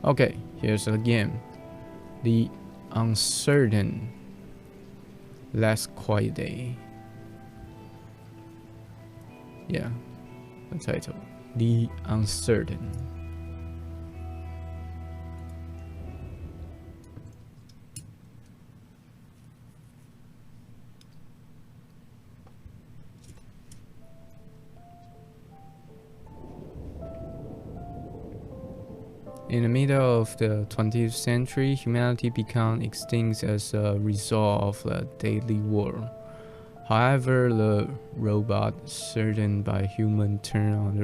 Okay, here's again. The uncertain last quiet day. Yeah, the title. The uncertain. In the middle of the 20th century, humanity became extinct as a result of the deadly war. However, the robot certain by human turn on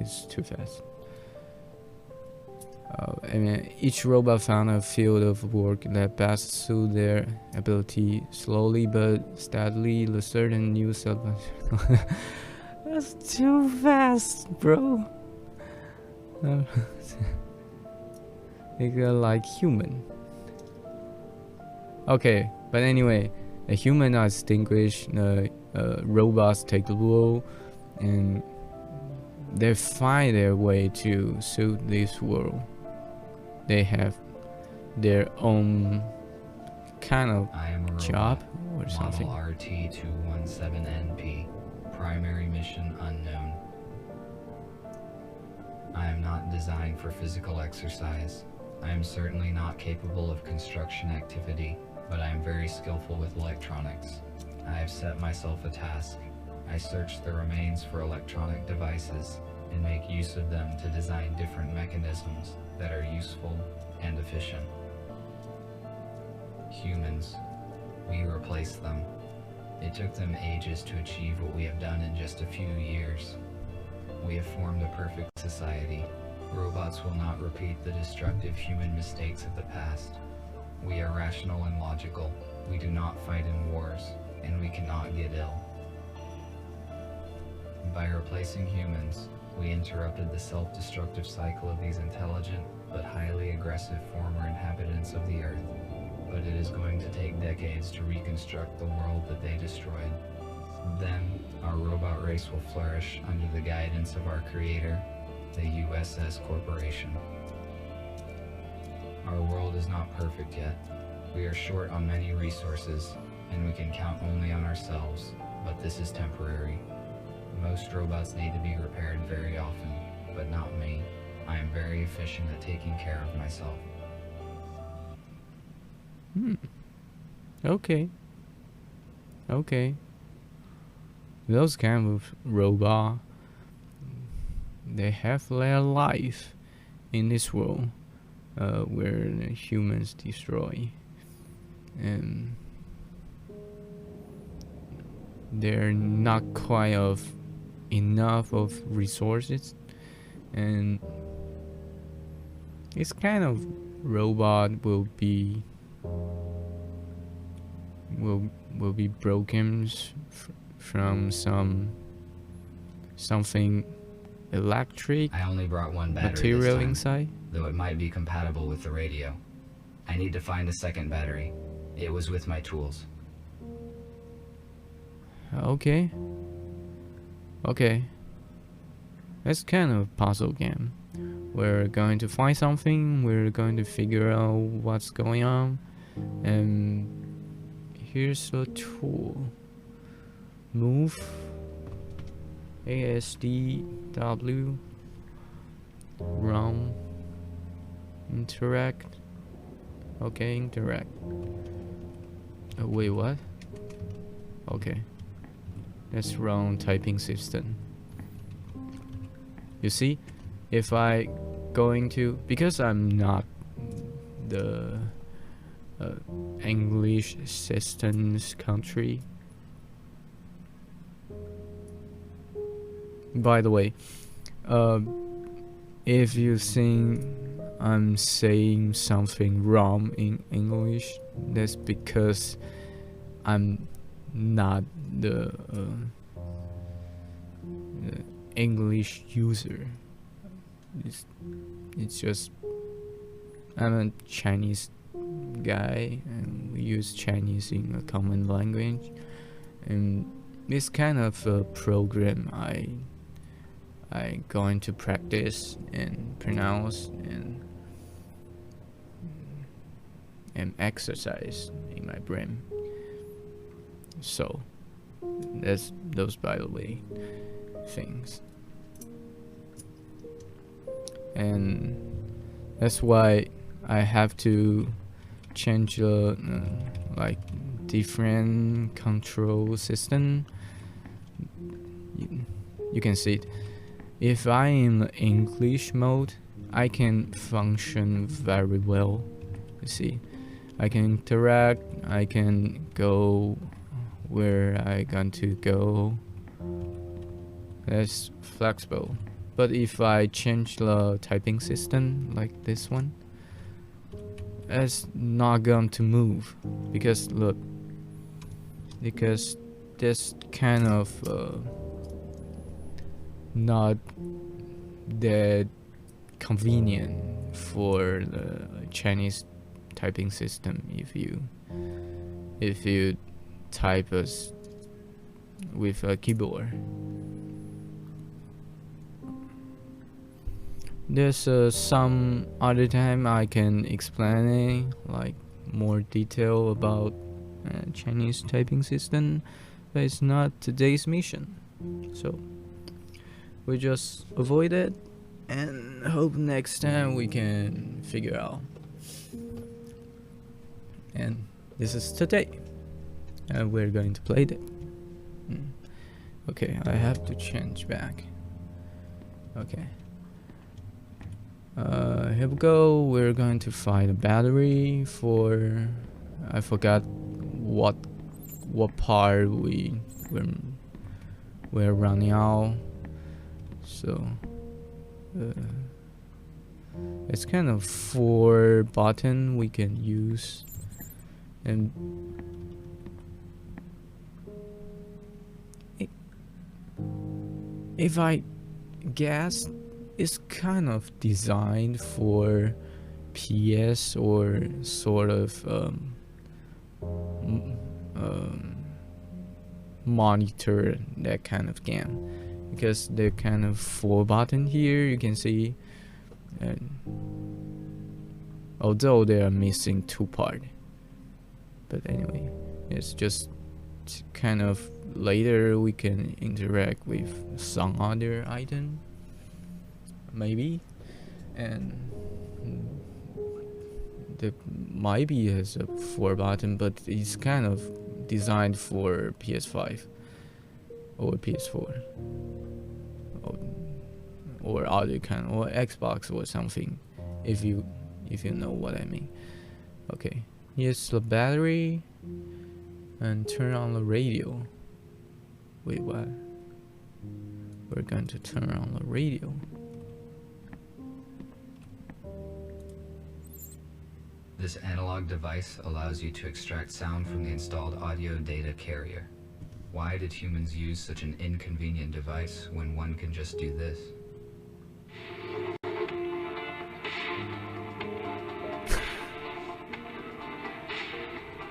it's too fast. Each robot found a field of work that best suited their ability. Slowly but steadily, the certain new self. That's too fast, bro. Like human. Okay, but anyway, the human are extinguished. Robots take the role, and they find their way to suit this world. They have their own kind of job or something. Model RT217NP. Primary mission unknown. I am not designed for physical exercise. I am certainly not capable of construction activity, but I am very skillful with electronics. I have set myself a task. I search the remains for electronic devices and make use of them to design different mechanisms that are useful and efficient. Humans, we replace them. It took them ages to achieve what we have done in just a few years. We have formed a perfect society. Robots will not repeat the destructive human mistakes of the past. We are rational and logical. We do not fight in wars, and we cannot get ill. By replacing humans, we interrupted the self-destructive cycle of these intelligent but highly aggressive former inhabitants of the Earth. But it is going to take decades to reconstruct the world that they destroyed. Then, our robot race will flourish under the guidance of our creator, the USS Corporation. Our world is not perfect yet. We are short on many resources, and we can count only on ourselves, but this is temporary. Most robots need to be repaired very often, but not me. I am very efficient at taking care of myself. Okay. Those kind of robot, they have their life in this world where the humans destroy, and they're not quite of enough of resources, and this kind of robot will be broken from something electric I only brought one battery material this time, inside. though it might be compatible with the radio. I need to find a second battery. It was with my tools. Okay. That's kind of a puzzle game. We're going to find something, we're going to figure out what's going on, and here's a tool. Move ASDW, run, interact. Okay, interact. Wait, what? Okay, that's wrong typing system. You see, if I going to, because I'm not the English systems country. By the way, if you think I'm saying something wrong in English, that's because I'm not the English user. It's just I'm a Chinese guy and we use Chinese in a common language, and this kind of program I going to practice and pronounce, and am exercise in my brain. So that's those, by the way, things. And that's why I have to change the like different control system. You can see it. If I am in English mode, I can function very well. You see, I can interact, I can go where I got to go. That's flexible. But if I change the typing system like this one, it's not going to move. Because look, because this kind of not that convenient for the Chinese typing system if you type us with a keyboard. There's some other time I can explain it, like more detail about Chinese typing system, but it's not today's mission, so we just avoid it and hope next time we can figure out. And this is today, and we're going to play it. Okay, I have to change back. Okay. Here we go. We're going to find a battery for. I forgot what part we're running out. So it's kind of 4 button we can use, and if I guess, it's kind of designed for PS or sort of monitor that kind of game, because they're kind of 4 button here. You can see, although they are missing 2 part, but anyway, it's just kind of later we can interact with some other item maybe, and the maybe has a 4 button, but it's kind of designed for PS5 or PS4 or other kind, or Xbox or something, if you know what I mean. Okay, here's the battery, and turn on the radio. Wait, what? We're going to turn on the radio. This analog device allows you to extract sound from the installed audio data carrier. Why did humans use such an inconvenient device when one can just do this?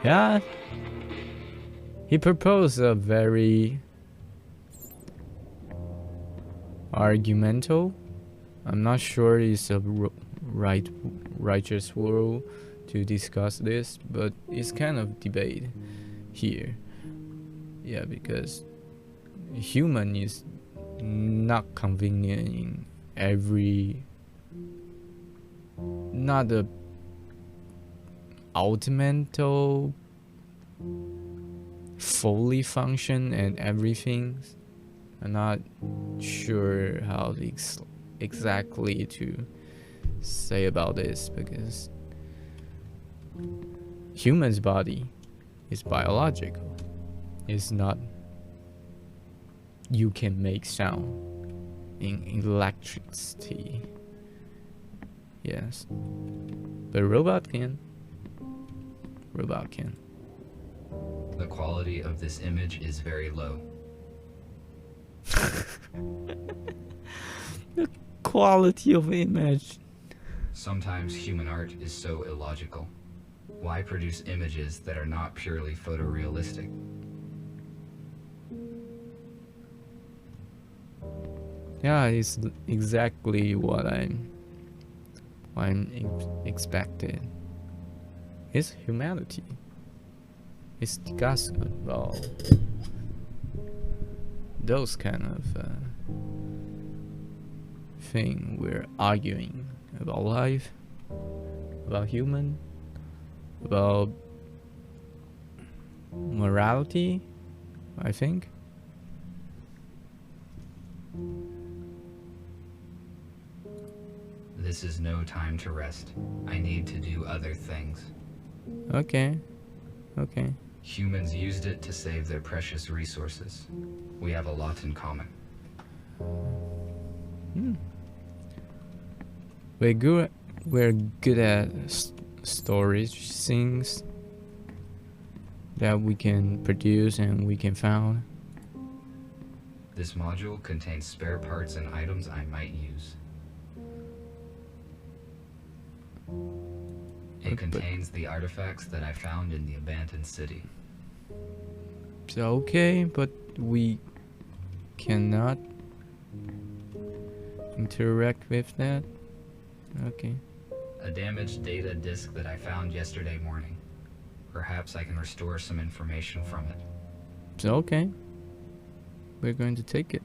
Yeah, he proposed a very argumental. I'm not sure it's a righteous word to discuss this, but it's kind of debate here. Yeah, because human is not convenient in every, not the ultimate fully function and everything. I'm not sure how exactly to say about this, because human's body is biological. It's not you can make sound in electricity. Yes, but robot can. The quality of this image is very low. The quality of image. Sometimes human art is so illogical. Why produce images that are not purely photorealistic? Yeah, it's exactly what I'm expected. It's humanity. It's discussing about those kind of thing. We're arguing about life, about human, about morality, I think. This is no time to rest. I need to do other things. Okay. Okay. Humans used it to save their precious resources. We have a lot in common. We're good at storage things that we can produce and we can found. This module contains spare parts and items I might use. It contains the artifacts that I found in the abandoned city. So okay, but we cannot interact with that. Okay. A damaged data disk that I found yesterday morning. Perhaps I can restore some information from it. So okay. We're going to take it.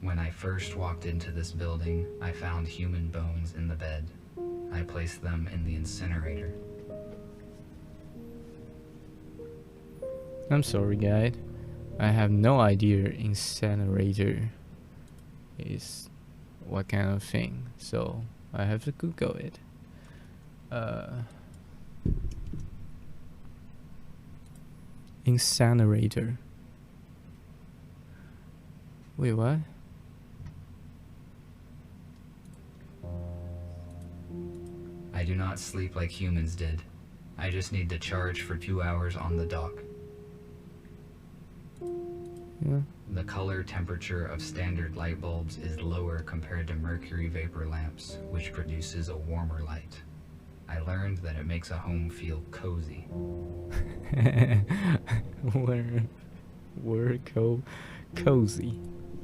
When I first walked into this building, I found human bones in the bed. I placed them in the incinerator. I'm sorry, guide. I have no idea incinerator is what kind of thing, so I have to Google it. Incinerator. Wait, what? I do not sleep like humans did. I just need to charge for 2 hours on the dock. Yeah. The color temperature of standard light bulbs is lower compared to mercury vapor lamps, which produces a warmer light. I learned that it makes a home feel cozy. We're cozy.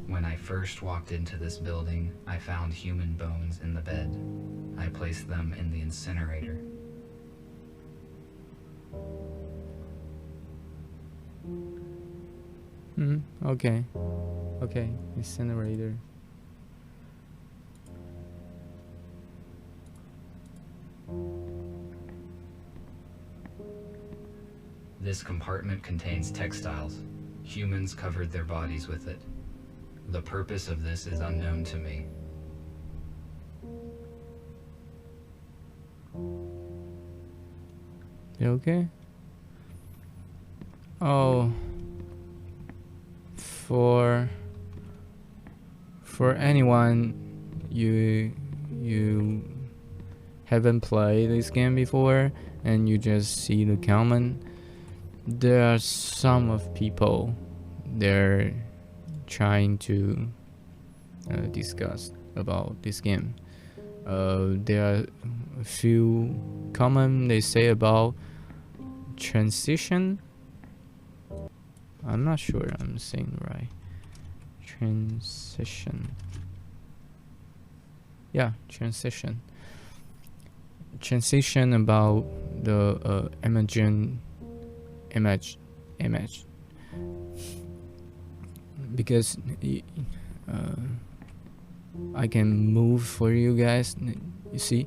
When I first walked into this building, I found human bones in the bed. I placed them in the incinerator. Okay. Okay, incinerator. This compartment contains textiles. Humans covered their bodies with it. The purpose of this is unknown to me. You okay? Oh, for anyone you haven't played this game before and you just see the comment, there are some of people they're trying to discuss about this game. There are a few comment they say about transition. I'm not sure I'm saying right. Transition. Yeah, transition. Transition about the image because I can move for you guys. You see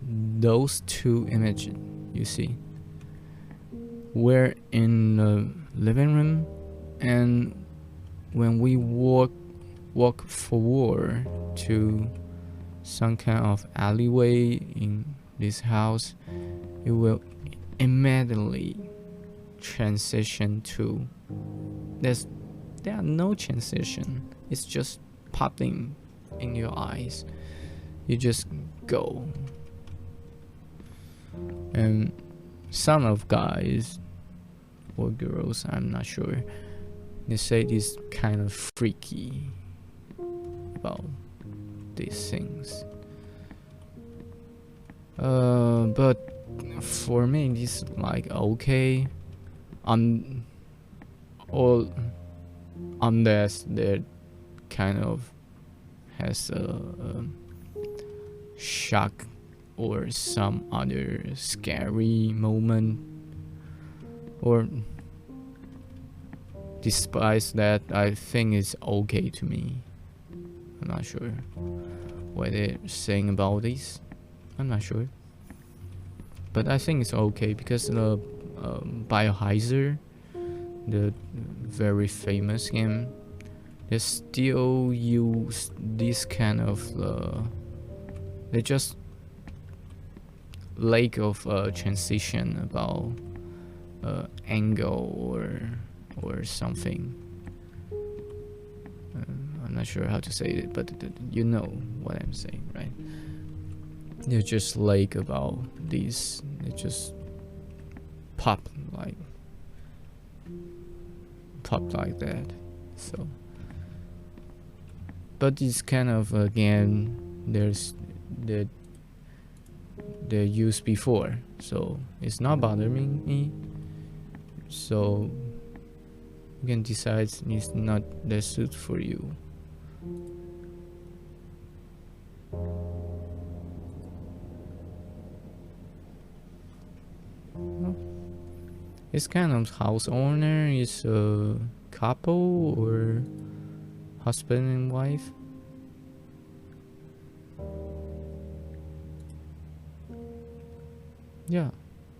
those two images. You see we're in the living room, and when we walk forward to some kind of alleyway in this house, it will immediately transition to there are no transition. It's just popping in your eyes. You just go. And some of guys or girls, I'm not sure, they say this kind of freaky about these things. But for me, this like okay, or unless there kind of has a shock or some other scary moment, or despite that, I think it's okay to me. I'm not sure what they're saying about this. I'm not sure, but I think it's okay because the Biohazard, the very famous game, they still use this kind of they just lack of transition about angle or something. I'm not sure how to say it, but you know what I'm saying, right? They're just like about these. They just pop like that. So, but it's kind of again there's the they're used before, so it's not bothering me. So you can decide it's not that suit for you. It's kind of house owner is a couple or husband and wife. Yeah,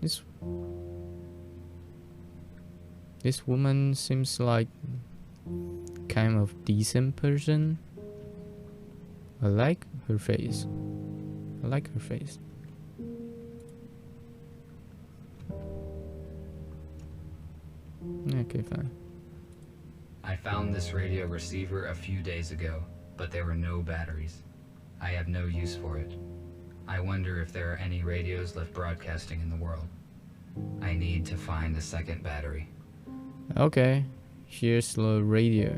this woman seems like kind of decent person. I like her face. Okay, fine. I found this radio receiver a few days ago, but there were no batteries. I have no use for it. I wonder if there are any radios left broadcasting in the world. I need to find a second battery. Okay, here's the radio.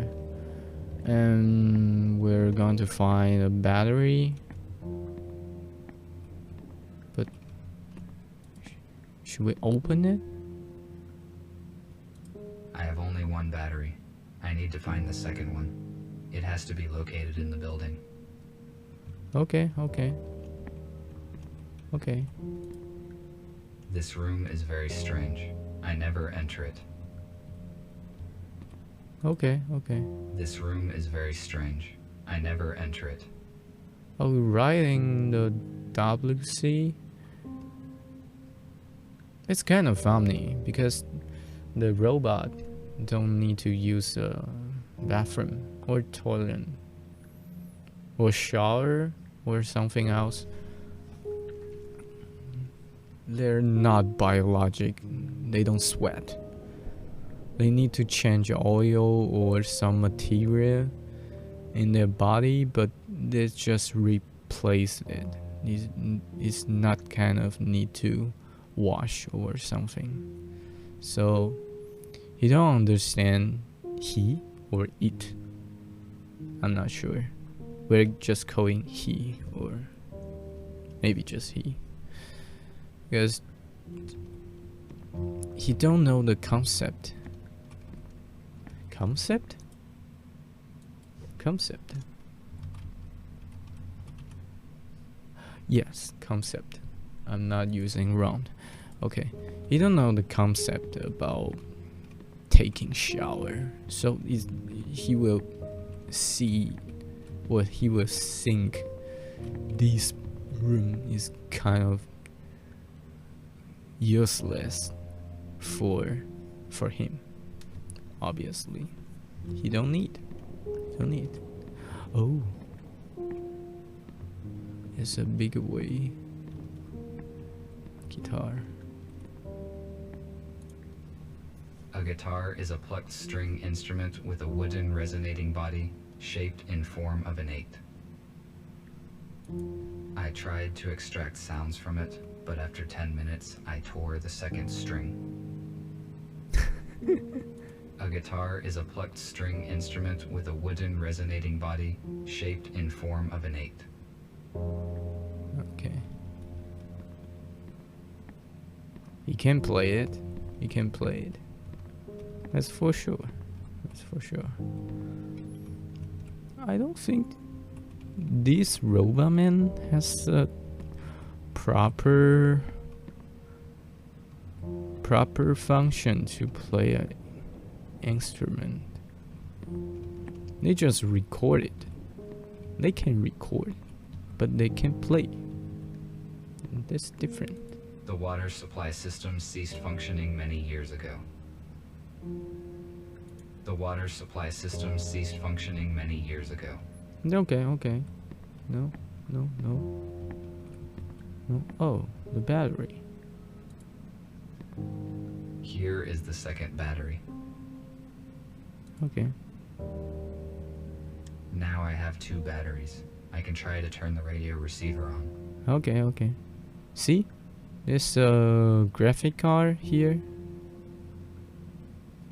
And we're going to find a battery. But should we open it? I have only one battery. I need to find the second one. It has to be located in the building. Okay. This room is very strange. I never enter it. Okay. This room is very strange. I never enter it. Are we writing the WC? It's kind of funny because the robot don't need to use a bathroom or toilet or shower or something else. They're not biologic. They don't sweat. They need to change oil or some material in their body, but they just replace it. It's not kind of need to wash or something. So you don't understand he or it. I'm not sure. We're just calling he or maybe just he. Because he don't know the concept. Concept? Yes, concept. I'm not using wrong. Okay. He don't know the concept about taking shower. So he will see what he will think this room is kind of useless for him. Obviously, he don't need. Oh, it's a bigger way. Guitar. A guitar is a plucked string instrument with a wooden resonating body shaped in form of an 8. I tried to extract sounds from it, but after 10 minutes, I tore the second string. A guitar is a plucked string instrument with a wooden resonating body shaped in form of an 8. Okay. You can play it. You can play it. That's for sure. That's for sure. I don't think this robot man has a proper function to play an instrument. They just record it. They can record, but they can play. And that's different. The water supply system ceased functioning many years ago. The water supply system ceased functioning many years ago. Okay, okay. No. Oh, the battery. Here is the second battery. Okay. Now I have 2 batteries. I can try to turn the radio receiver on. Okay, okay. See? This graphic card here.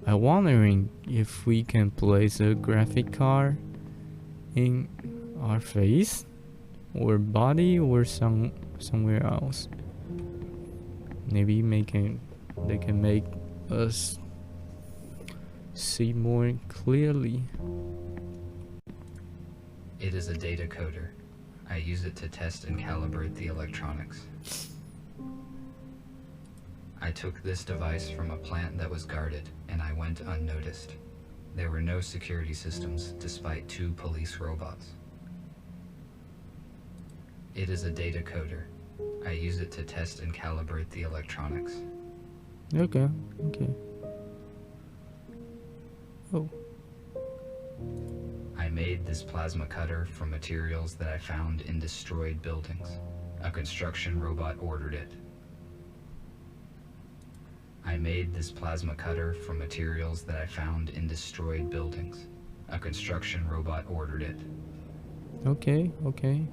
I'm wondering if we can place a graphic card in our face or body or somewhere else. Maybe they can make us see more clearly. It is a data coder. I use it to test and calibrate the electronics. I took this device from a plant that was guarded, and I went unnoticed. There were no security systems, despite 2 police robots. It is a data coder. I use it to test and calibrate the electronics. Okay, okay. Oh. I made this plasma cutter from materials that I found in destroyed buildings. A construction robot ordered it. I made this plasma cutter from materials that I found in destroyed buildings. A construction robot ordered it. Okay, okay.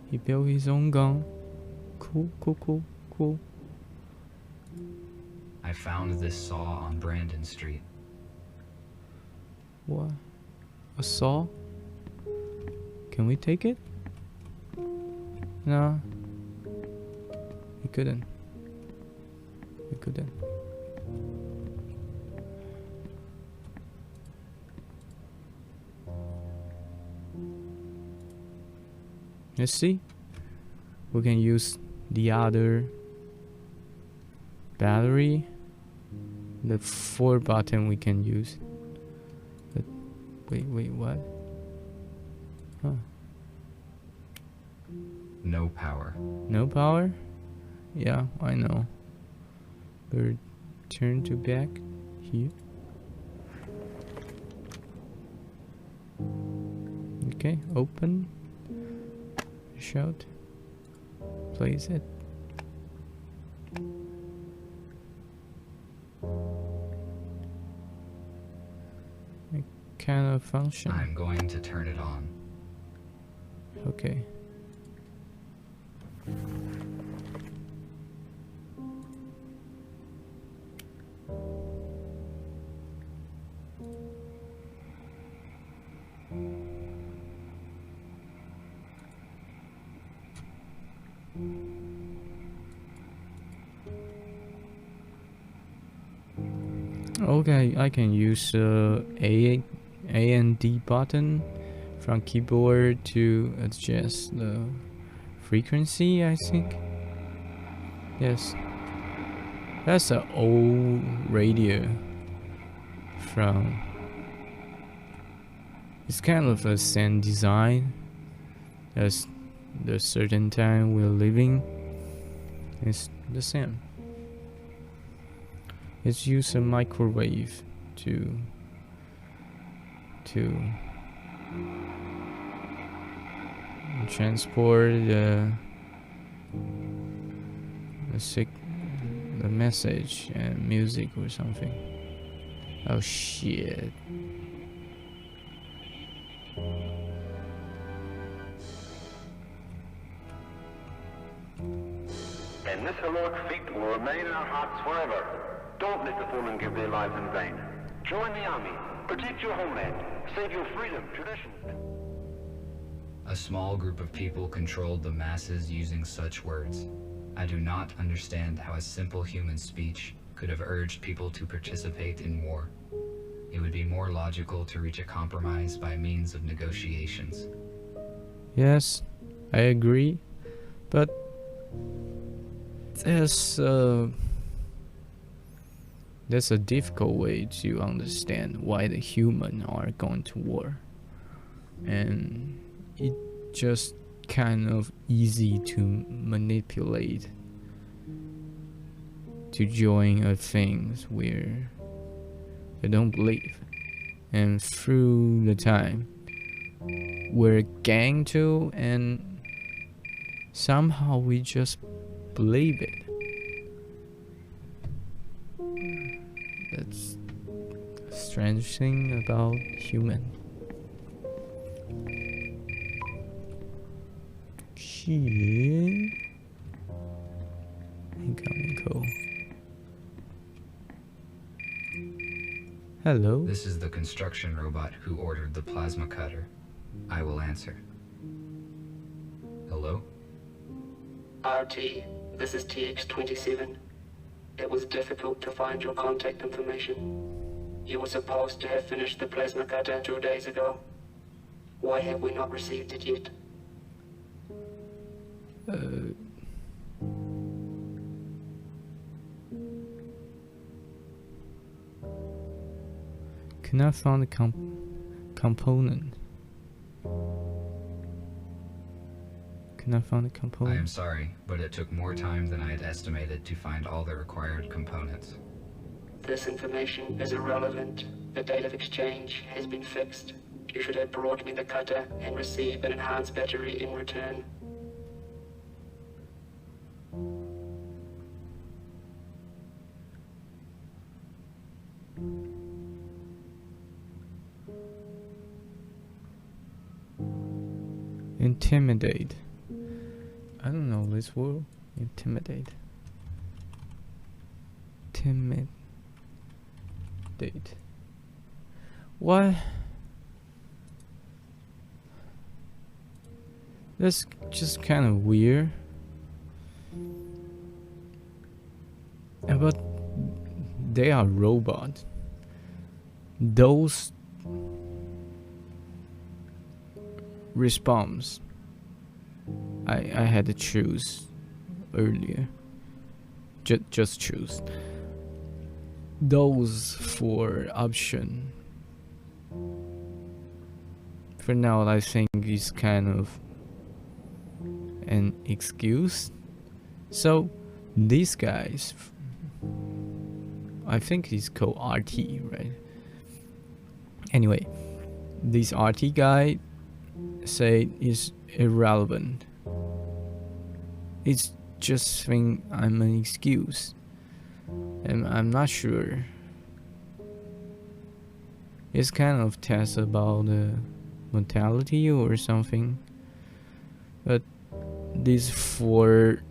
He built his own gun. Cool. I found this saw on Brandon Street. What? A saw? Can we take it? No. We couldn't. Let's see. We can use the other battery. The 4 button we can use. But wait, what? Huh. No power. No power? Yeah, I know. But turn to back here. Okay, open. Shut. Place it. It kind of function. I'm going to turn it on. Okay. Okay, I can use A and D button from keyboard to adjust the frequency, I think. Yes. That's an old radio from... It's kind of the same design as the certain time we're living. It's the same. It's use a microwave to transport the message and music or something. Oh shit. And this heroic feat will remain in our hearts forever. Don't let the fallen give their lives in vain. Join the army. Protect your homeland. Save your freedom, traditions. A small group of people controlled the masses using such words. I do not understand how a simple human speech could have urged people to participate in war. It would be more logical to reach a compromise by means of negotiations. Yes, I agree, but there's a difficult way to understand why the humans are going to war, and it just kind of easy to manipulate to join a things where they don't believe, and through the time we're gang too, and somehow we just believe it. That's a strange thing about human. Shit. Incoming call. Hello? This is the construction robot who ordered the plasma cutter. I will answer. Hello? RT, this is TX-27. It was difficult to find your contact information. You were supposed to have finished the plasma cutter 2 days ago. Why have we not received it yet? Can I find the component? Can I find the I component? am sorry, but it took more time than I had estimated to find all the required components. This information is irrelevant. The date of exchange has been fixed. You should have brought me the cutter and receive an enhanced battery in return. Intimidate. I don't know this word. Intimidate. Intimidate. What? That's just kind of weird. But they are robots. Those response I had to choose earlier. Just choose those for option. For now, I think it's kind of an excuse. So these guys, I think he's called RT, right? Anyway, this RT guy say is irrelevant. It's just think I'm an excuse, and I'm not sure. It's kind of test about the mortality or something, but this four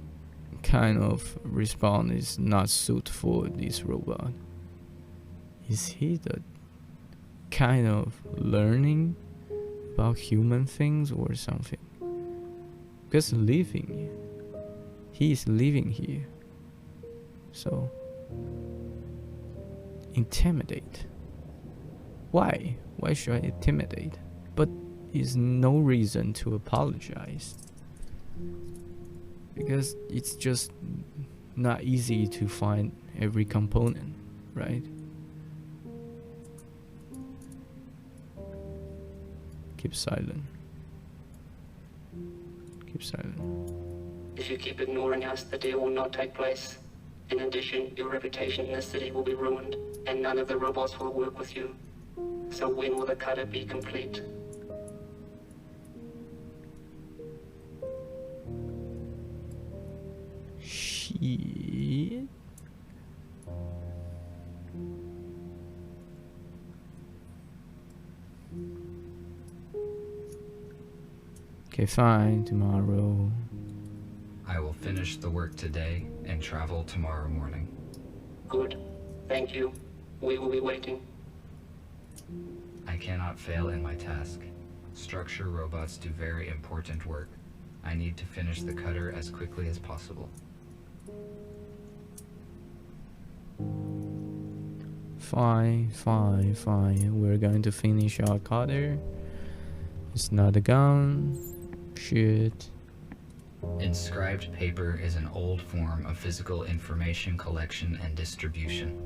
kind of response is not suited for this robot. Is he the kind of learning about human things or something? Because he is living here. So intimidate. Why? Why should I intimidate? But is no reason to apologize. Because it's just not easy to find every component, right? Keep silent. Keep silent. If you keep ignoring us, the deal will not take place. In addition, your reputation in the city will be ruined, and none of the robots will work with you. So when will the cutter be complete? Shit. Okay, fine, tomorrow. I will finish the work today and travel tomorrow morning. Good. Thank you. We will be waiting. I cannot fail in my task. Structure robots do very important work. I need to finish the cutter as quickly as possible. Fine, fine, fine. We're going to finish our cutter. It's not a gun. Shit. Inscribed paper is an old form of physical information collection and distribution.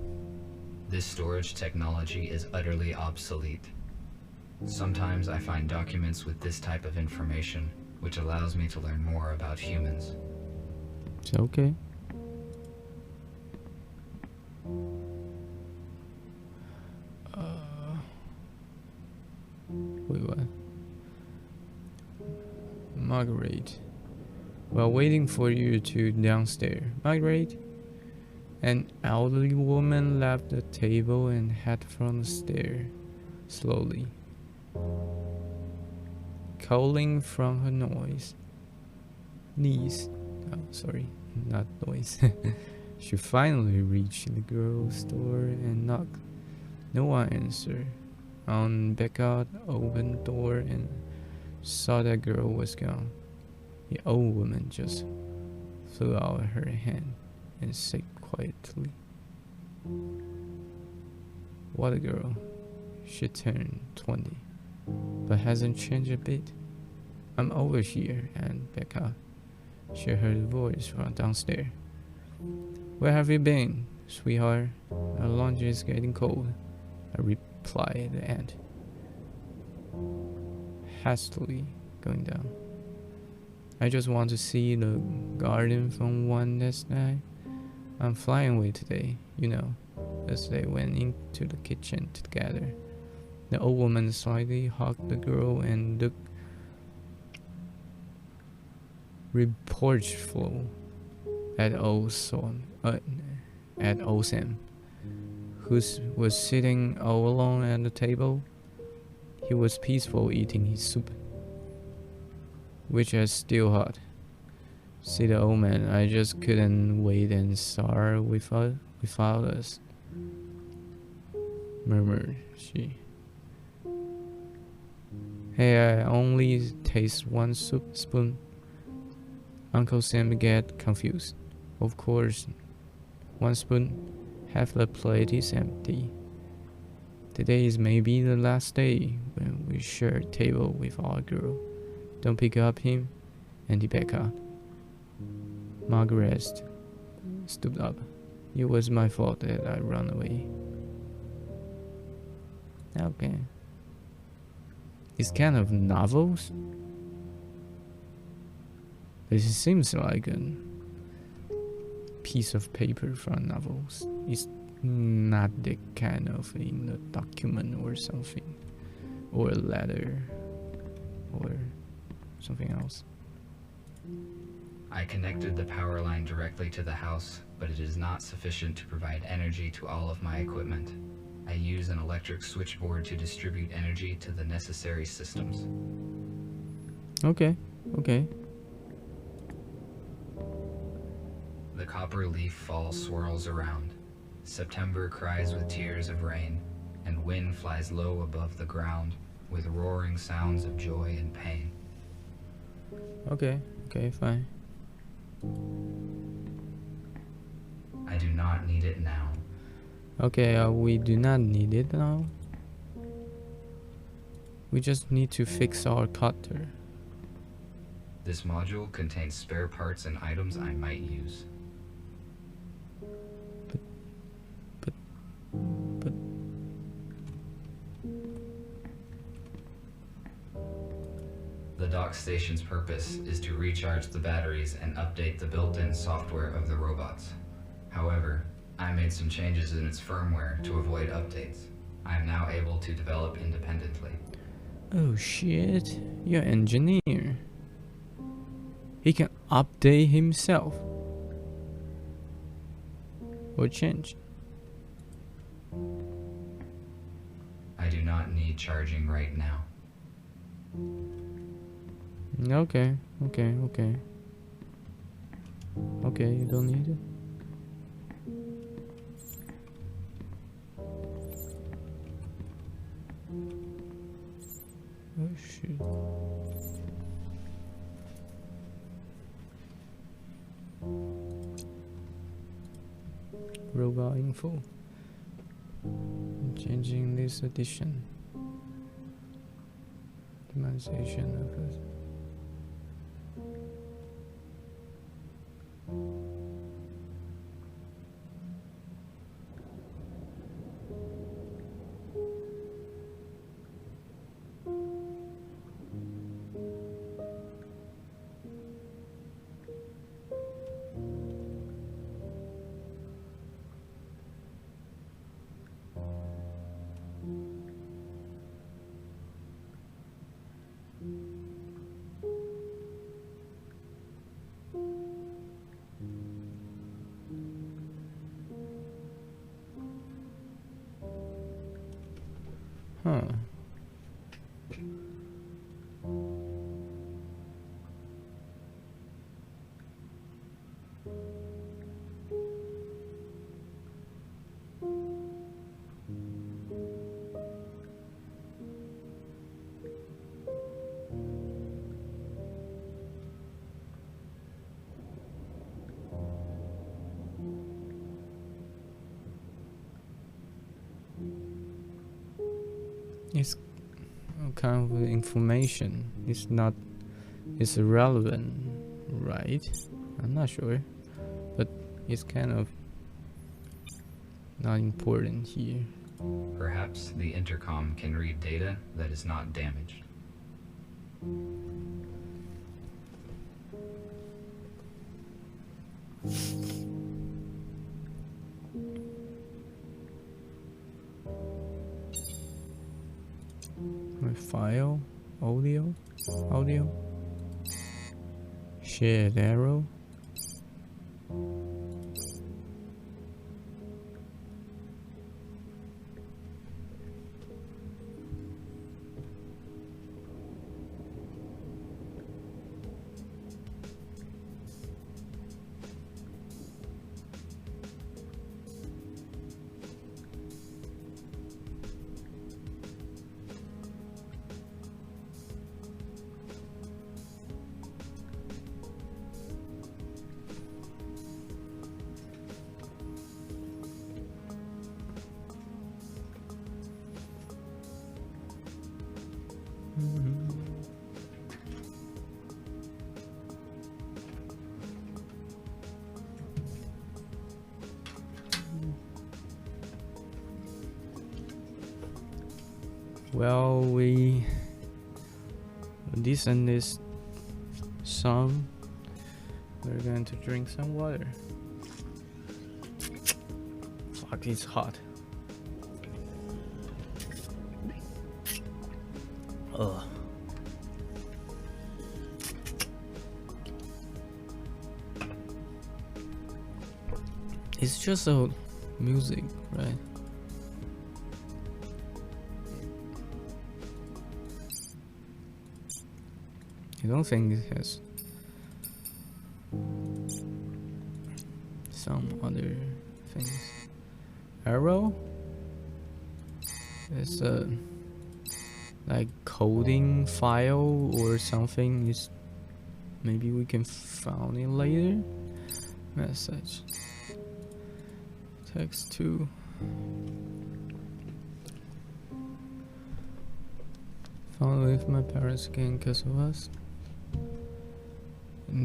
This storage technology is utterly obsolete. Sometimes I find documents with this type of information, which allows me to learn more about humans. It's okay. Wait, what? Margaret. While waiting for you two downstairs, Margaret? An elderly woman left the table and headed from the stair, slowly, calling from her knees. Oh, sorry, not noise. She finally reached the girl's door and knocked. No one answered. On Becca opened the door and saw that girl was gone. The old woman just threw out her hand and said quietly, "What a girl. She turned 20, but hasn't changed a bit. I'm over here, and Becca." She heard a voice from downstairs. "Where have you been, sweetheart? Our laundry is getting cold," I replied, and hastily going down. "I just want to see the garden from one last night. I'm flying away today, you know," as they went into the kitchen together. The old woman slightly hugged the girl and looked reproachful at old Sam, who was sitting all alone at the table. He was peaceful eating his soup, which is still hot. "See the old man, I just couldn't wait and starve without us," murmured she. "Hey, I only taste one soup spoon." Uncle Sam get confused. "Of course, one spoon. Half the plate is empty. Today is maybe the last day when we share a table with our girl. Don't pick up him, Auntie Becca." Margaret stood up. "It was my fault that I ran away." Okay. It's kind of novels. This seems like a piece of paper from novels. It's not the kind of in a document or something, or a letter, or something else. I connected the power line directly to the house, but it is not sufficient to provide energy to all of my equipment. I use an electric switchboard to distribute energy to the necessary systems. Okay, okay. The copper leaf fall swirls around. September cries with tears of rain, and wind flies low above the ground with roaring sounds of joy and pain. Okay, okay, fine. I do not need it now. Okay, we do not need it now. We just need to fix our cutter. This module contains spare parts and items I might use. But The dock station's purpose is to recharge the batteries and update the built-in software of the robots. However, I made some changes in its firmware to avoid updates. I am now able to develop independently. oh shit, you're an engineer. He can update himself or change. I do not need charging right now. Okay, okay, okay. Okay, you don't need it. shit. Robot info. Changing this edition. Demonstration of it. Huh. It's kind of information. It's irrelevant, right? I'm not sure, but it's kind of not important here. Perhaps the intercom can read data that is not damaged. My file, audio, shared arrow. Well, we listen this song. We're going to drink some water. Fuck, it's hot. Ugh. It's just a music, right? I don't think it has some other things. Arrow? It's a like coding file or something. Is maybe we can find it later. Message. Text 2. Found with my parents again because of us.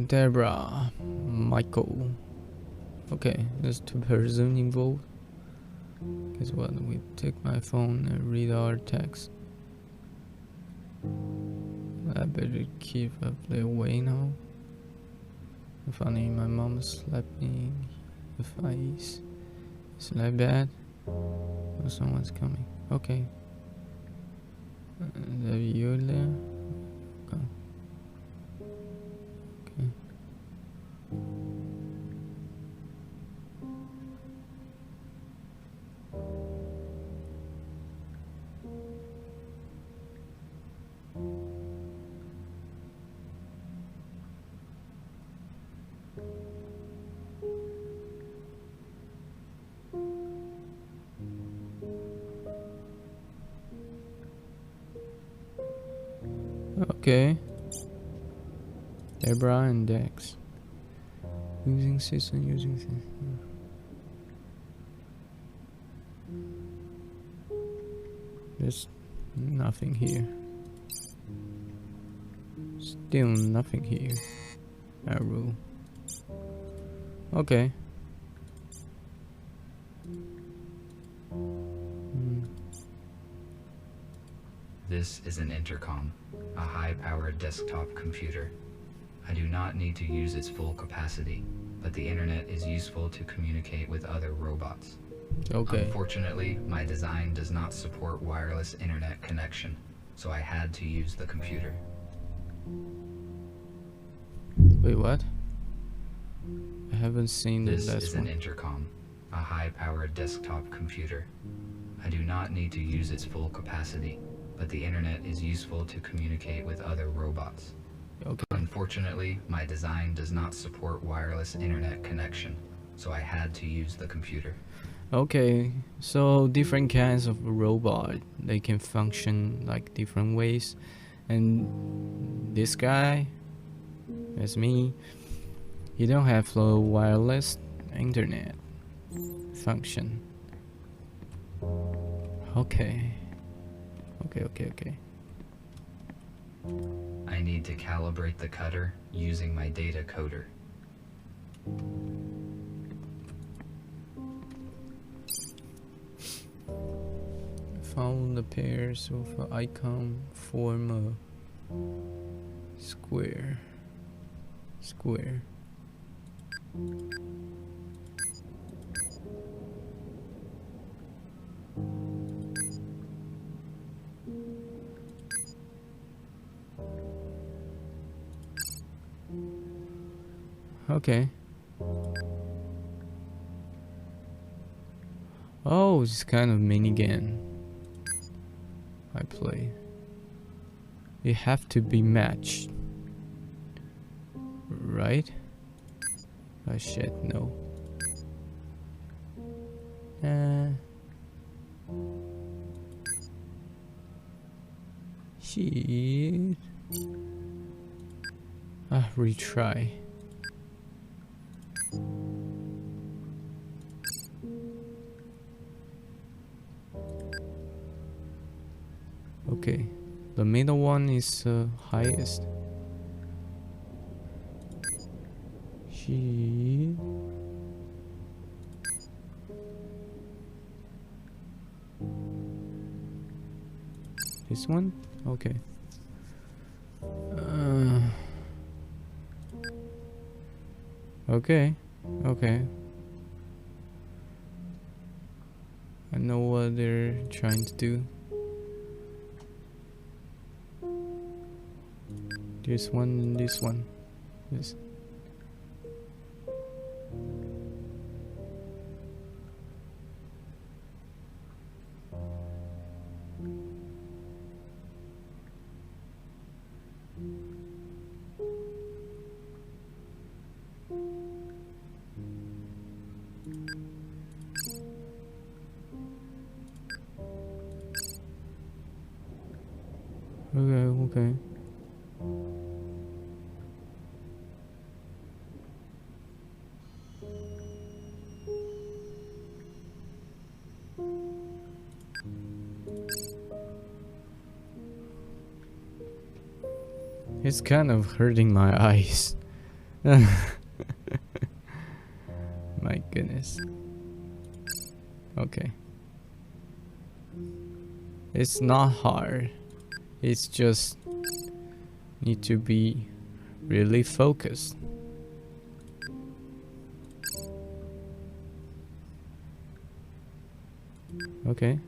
Deborah, Michael. Okay, there's 2 persons involved. Guess what? We take my phone and read our text. I better keep up the way now. Funny, my mom slapped me in the face. Is that bad? Oh, someone's coming. Okay. Are you there? Okay. Okay. Okay. Debra and Dex. Using system. There's nothing here. Still nothing here. Arrow. Okay. This is an intercom, a high-powered desktop computer. I do not need to use its full capacity, but the internet is useful to communicate with other robots. Okay. Unfortunately, my design does not support wireless internet connection, so I had to use the computer. Wait, what? I haven't seen This the is last an one. intercom, a high-powered desktop computer. I do not need to use its full capacity, but the internet is useful to communicate with other robots. Okay. Unfortunately, my design does not support wireless internet connection, so I had to use the computer. Okay, so different kinds of robot, they can function like different ways. And this guy, that's me, he don't have the wireless internet function. Okay. Okay. I need to calibrate the cutter using my data coder. Found the pairs of icon form a square. Okay. Oh, it's kind of minigame I play. It have to be matched, right? Oh shit, no. Shit. Retry. Okay, the middle one is highest. Shit. This one? Okay. Okay. I know what they're trying to do. This one and this one. Yes. Okay. It's kind of hurting my eyes. My goodness. Okay. It's not hard. It's just need to be really focused. Okay.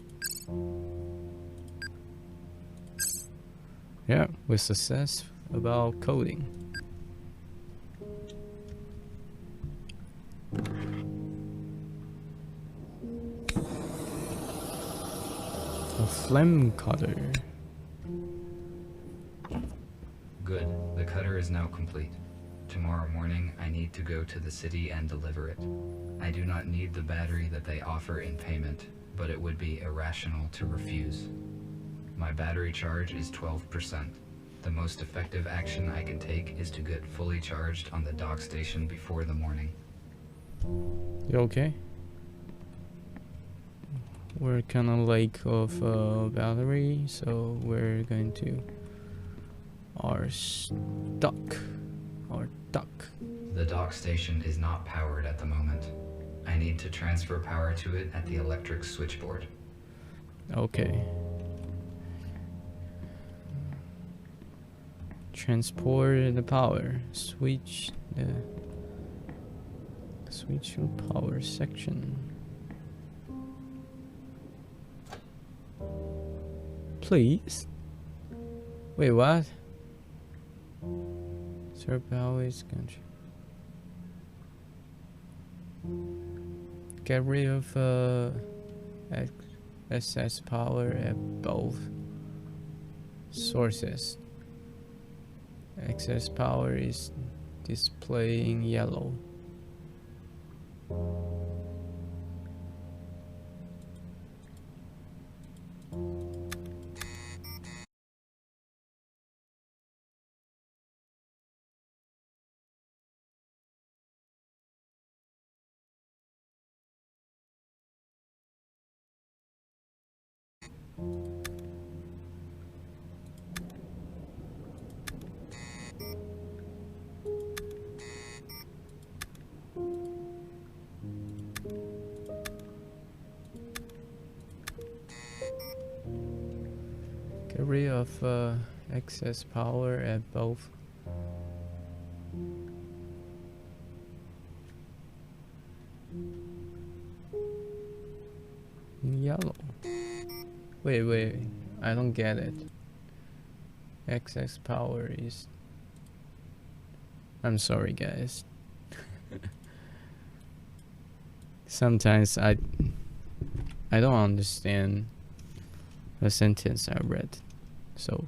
Yeah, with success about coding. A flame cutter. Good, the cutter is now complete. Tomorrow morning, I need to go to the city and deliver it. I do not need the battery that they offer in payment, but it would be irrational to refuse. My battery charge is 12%. The most effective action I can take is to get fully charged on the dock station before the morning. You okay? We're kind of lack of battery, so we're going to our stuck. Our duck. The dock station is not powered at the moment. I need to transfer power to it at the electric switchboard. Okay. Transport the power. Switch the power section. Please. Wait, what? Sir power is country. Get rid of excess power at both sources. Excess power is displaying yellow. Get rid of excess power at both. Yellow. Wait, I don't get it. Excess power is... I'm sorry, guys. Sometimes I don't understand a sentence I read. So,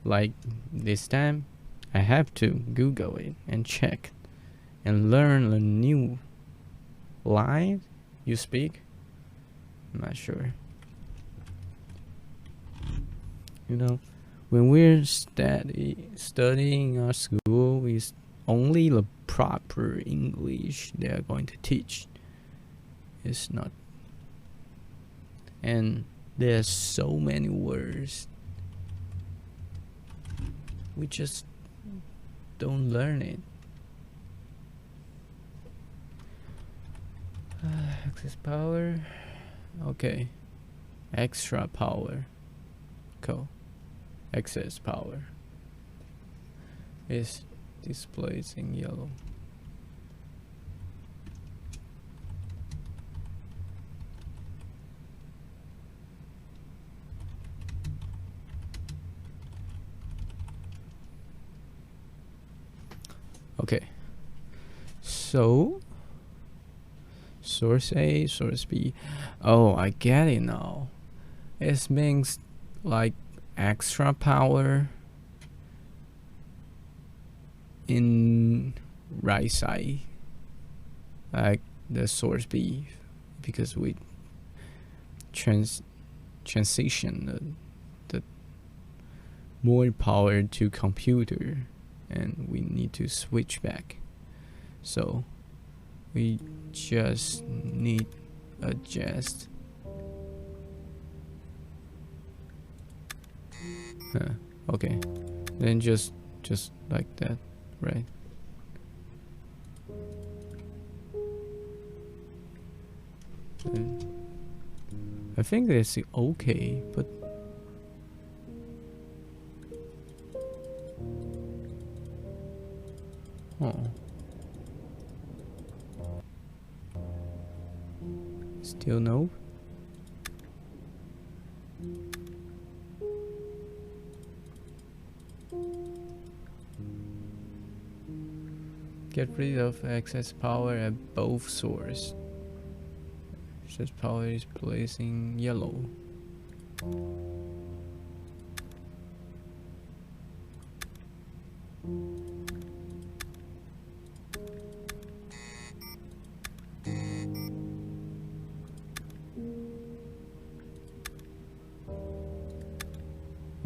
like this time, I have to Google it and check and learn a new line you speak. I'm not sure. You know, when we're studying our school, it's only the proper English they are going to teach. It's not. And there's so many words. We just don't learn it. Excess power. Okay. Extra power. Cool. Excess power is displayed in yellow. Okay, so source A, source B. Oh, I get it now. It means like extra power in right side, like the source B, because we transition the more power to computer, and we need to switch back. So we just need adjust. Okay, then just like that, right? I think that's okay, but still no. Get rid of excess power at both sources. Excess power is placed in yellow.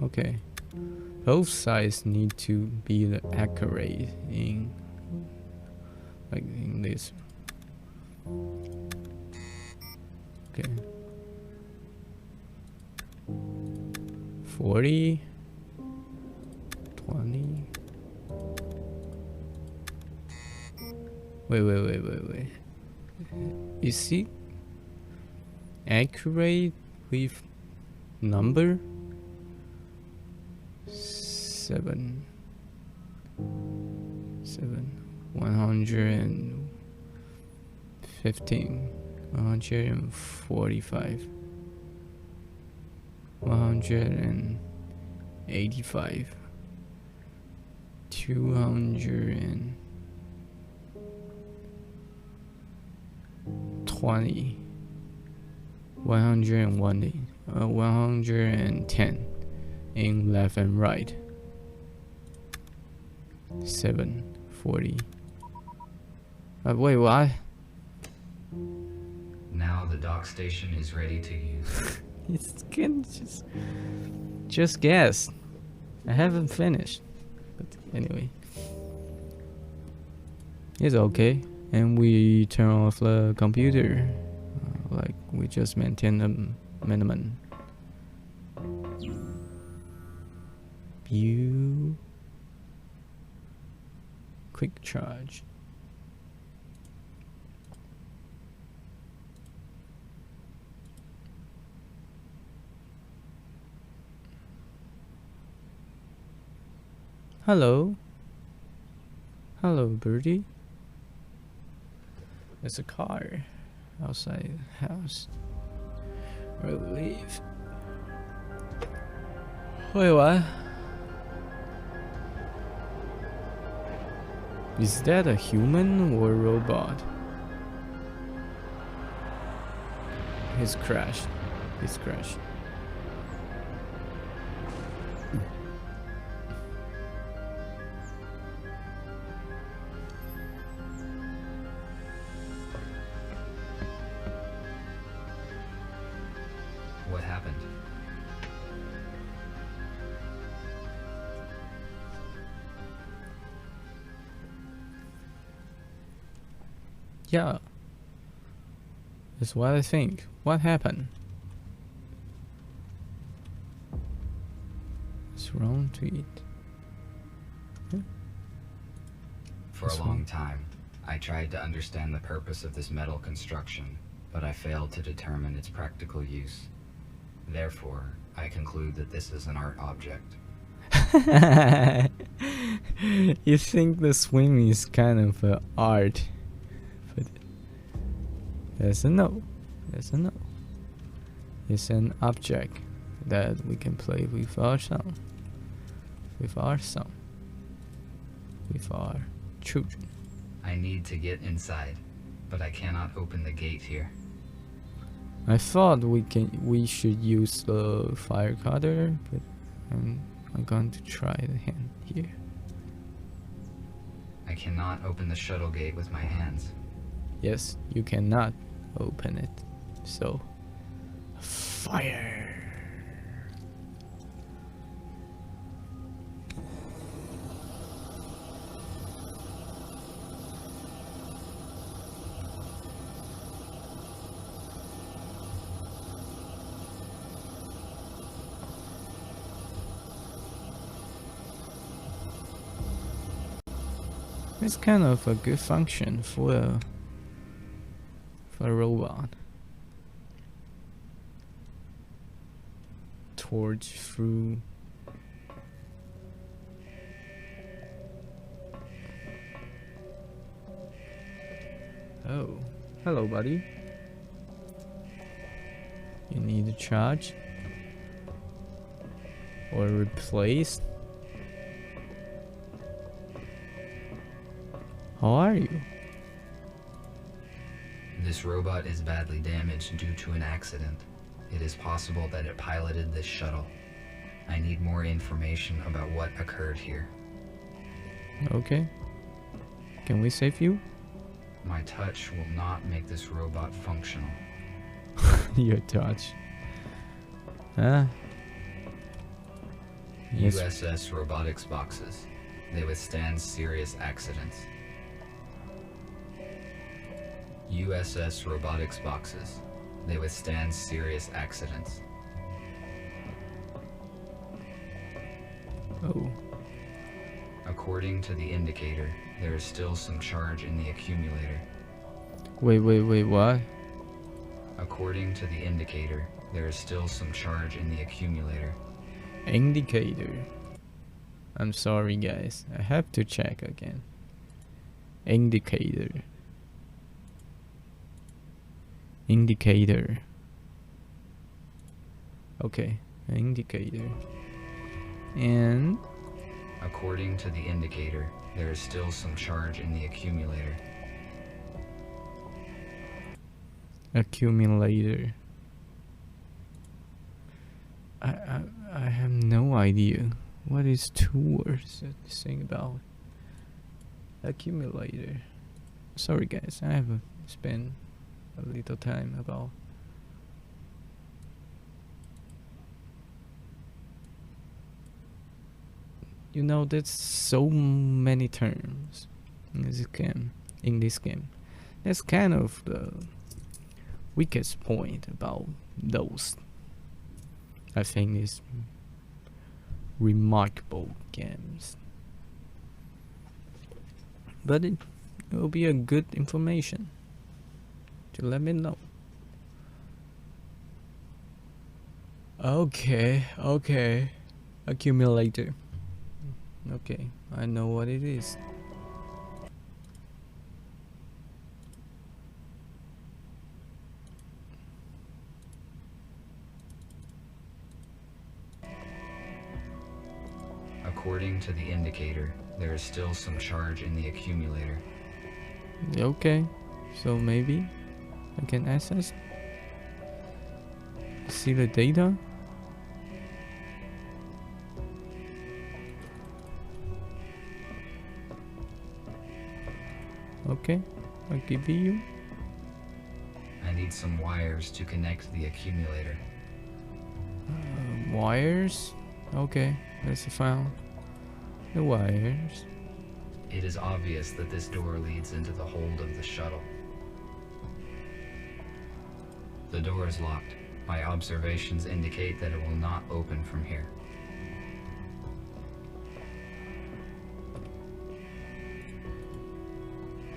Okay, Both sides need to be accurate in like in this. Okay. 40, 20. Wait. Is it accurate with number? 7, 115, 145, 185, 220, 110 in left and right. 740. Wait, what? Now the dock station is ready to use. It's can just guess. I haven't finished. But anyway. It's okay. And we turn off the computer. Like we just maintain the minimum. View. Quick charge. Hello. Hello, birdie. There's a car outside the house. Relief. Wait, what? Is that a human or a robot? He's crashed. He's crashed. What happened? Yeah. That's what I think. What happened? What's wrong to it? For a long time, I tried to understand the purpose of this metal construction, but I failed to determine its practical use. Therefore, I conclude that this is an art object. You think the swing is kind of art, but that's a no. That's a no. It's an object that we can play with our son, with our children. I need to get inside, but I cannot open the gate here. I thought we should use the fire cutter, but I'm going to try the hand here. I cannot open the shuttle gate with my hands. Yes, you cannot open it. So, fire. It's kind of a good function for a robot. Torch through. Oh, hello, buddy. You need a charge or replace. How are you? This robot is badly damaged due to an accident. It is possible that it piloted this shuttle. I need more information about what occurred here. Okay. Can we save you? My touch will not make this robot functional. Your touch. Yes. USS robotics boxes. They withstand serious accidents. USS robotics boxes. They withstand serious accidents. Oh. According to the indicator, there is still some charge in the accumulator. Wait, what? According to the indicator, there is still some charge in the accumulator. Indicator. I'm sorry, guys. I have to check again. Indicator. Indicator. Okay, indicator. And According to the indicator, there is still some charge in the accumulator. accumulator. I have no idea what is two words saying about accumulator. Sorry guys, I have spent a little time about there's so many terms in this game. That's kind of the weakest point about those. I think it's remarkable games, but it will be a good information to let me know. Okay, accumulator. Okay, I know what it is. According to the indicator, there is still some charge in the accumulator. Okay, so maybe I can access, see the data. Okay, I'll give you. I need some wires to connect the accumulator. Wires. Okay, let's find the wires. It is obvious that this door leads into the hold of the shuttle. The door is locked. My observations indicate that it will not open from here.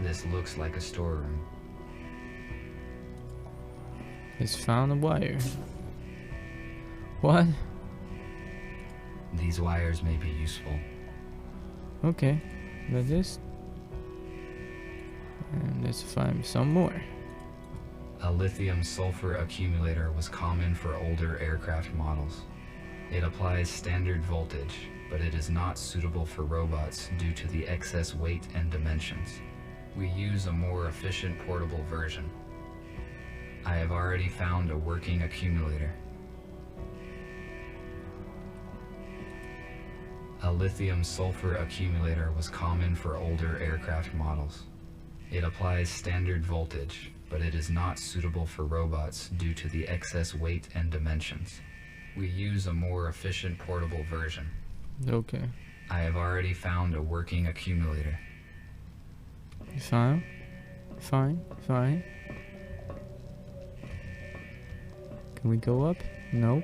This looks like a storeroom. Let's found a wire. What? These wires may be useful. Okay, got this. And let's find some more. A lithium-sulfur accumulator was common for older aircraft models. It applies standard voltage, but it is not suitable for robots due to the excess weight and dimensions. We use a more efficient portable version. I have already found a working accumulator. A lithium-sulfur accumulator was common for older aircraft models. It applies standard voltage, but it is not suitable for robots due to the excess weight and dimensions. We use a more efficient portable version. Okay. I have already found a working accumulator. Fine. Can we go up? Nope.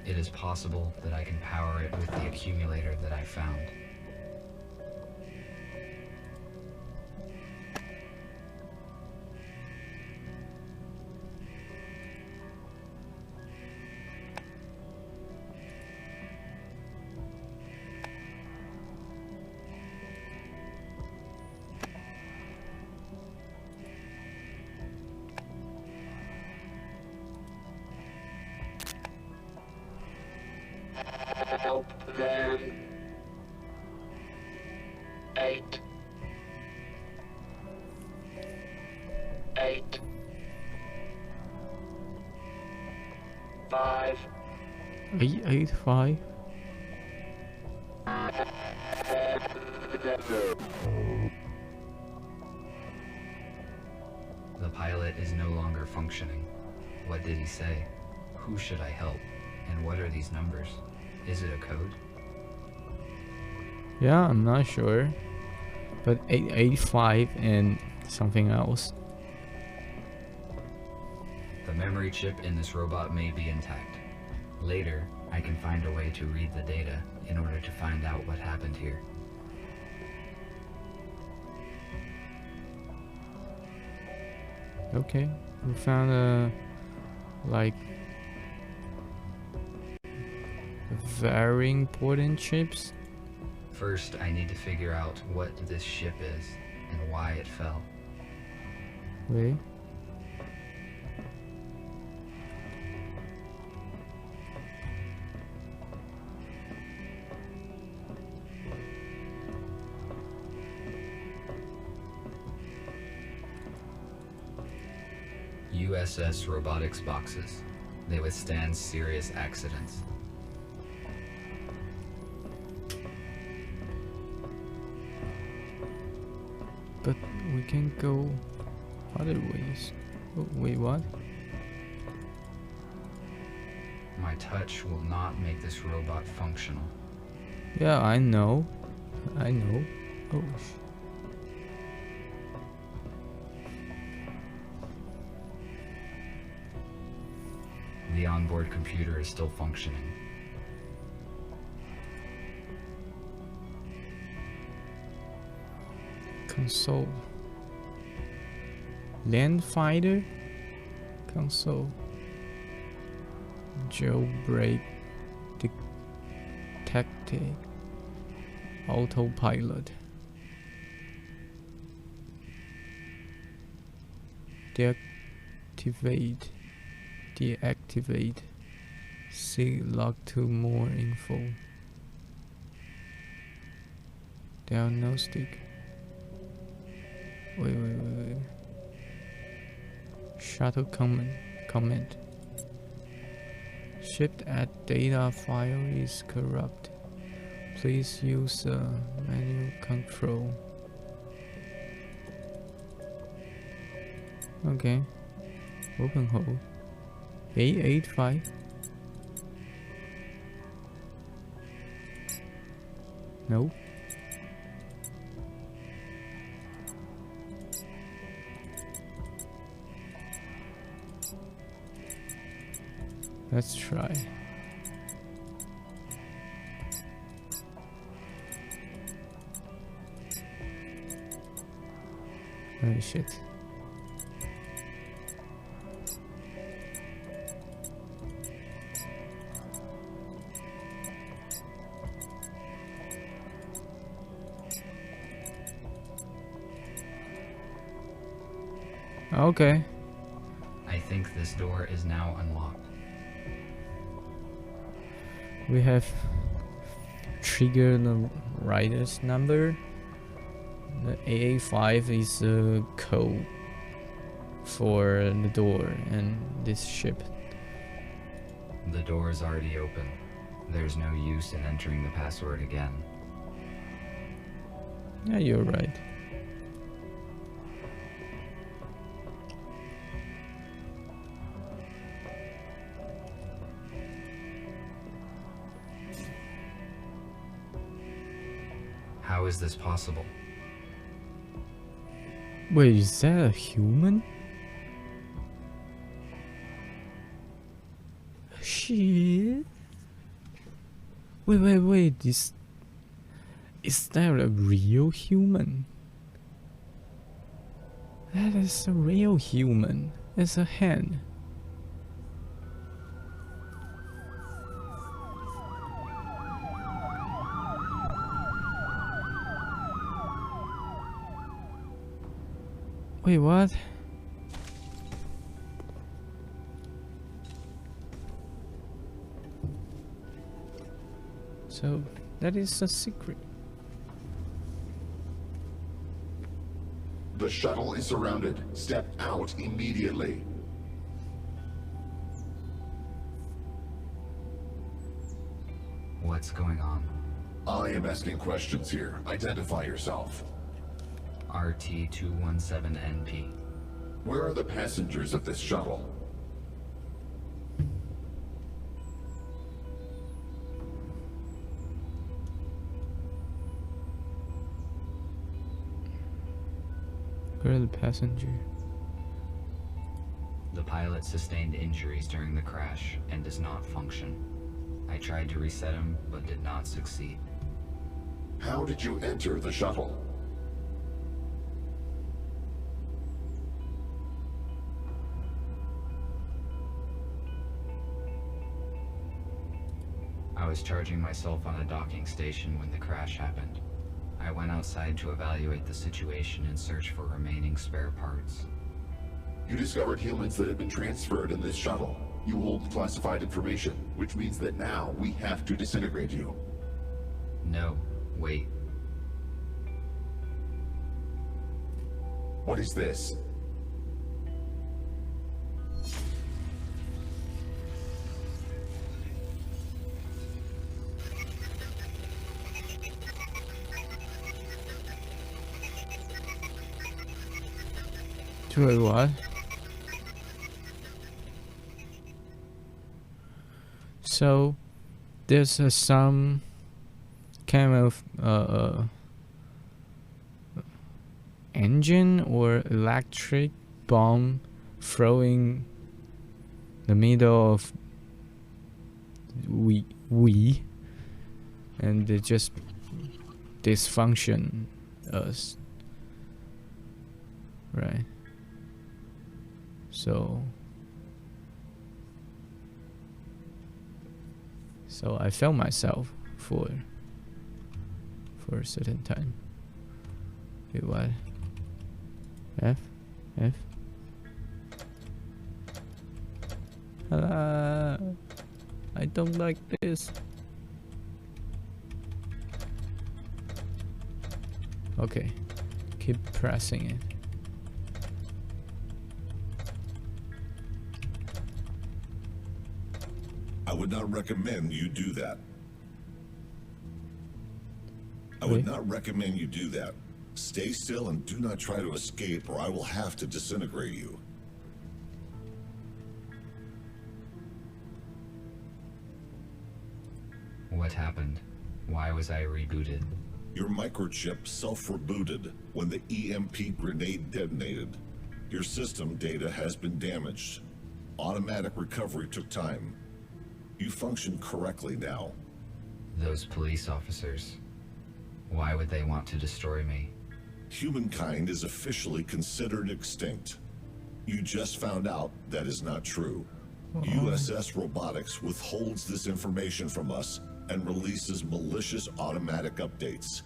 It is possible that I can power it with the accumulator that I found. Help them. 8. 8. 5. 885. The pilot is no longer functioning. What did he say? Who should I help? And what are these numbers? Is it a code? Yeah, I'm not sure. But 885 and something else. The memory chip in this robot may be intact. Later, I can find a way to read the data in order to find out what happened here. Okay, we found like very important chips. First, I need to figure out what this ship is and why it fell. Wait. USS robotics boxes. They withstand serious accidents. But we can go other ways. Oh, wait, what? My touch will not make this robot functional. Yeah, I know. I know. Oh, The onboard computer is still functioning. console. Land fighter console. Jailbreak detected. Autopilot. Deactivate. See log to more info. Diagnostic. Wait. Shuttle comment. Shipped at data file is corrupt. Please use manual control. Okay. Open hole. 885. No. Let's try. Oh shit. Okay. I think this door is now unlocked. We have triggered the rider's number. The AA5 is a code for the door and this ship. The door is already open. There's no use in entering the password again. Yeah, you're right. How is this possible? Wait, is that a human? Shit. Wait, is that a real human? That is a real human. It's a hand. Wait, what? So, that is a secret. The shuttle is surrounded. Step out immediately. What's going on? I am asking questions here. Identify yourself. RT-217NP. Where are the passengers of this shuttle? Where are the passenger? The pilot sustained injuries during the crash and does not function. I tried to reset him, but did not succeed. How did you enter the shuttle? I was charging myself on a docking station when the crash happened. I went outside to evaluate the situation and search for remaining spare parts. You discovered humans that had been transferred in this shuttle. You hold classified information, which means that now we have to disintegrate you. No, wait. What is this? Wait, what? So there's some kind of engine or electric bomb throwing the middle of we and it just dysfunction us, right? So I felt myself for a certain time. Wait, what? F? I don't like this. Okay, keep pressing it. I would not recommend you do that. I Really? would not recommend you do that. Stay still and do not try to escape, or I will have to disintegrate you. What happened? Why was I rebooted? Your microchip self-rebooted when the EMP grenade detonated. Your system data has been damaged. Automatic recovery took time. You function correctly now. Those police officers. Why would they want to destroy me? Humankind is officially considered extinct. You just found out that is not true. USS Robotics withholds this information from us and releases malicious automatic updates.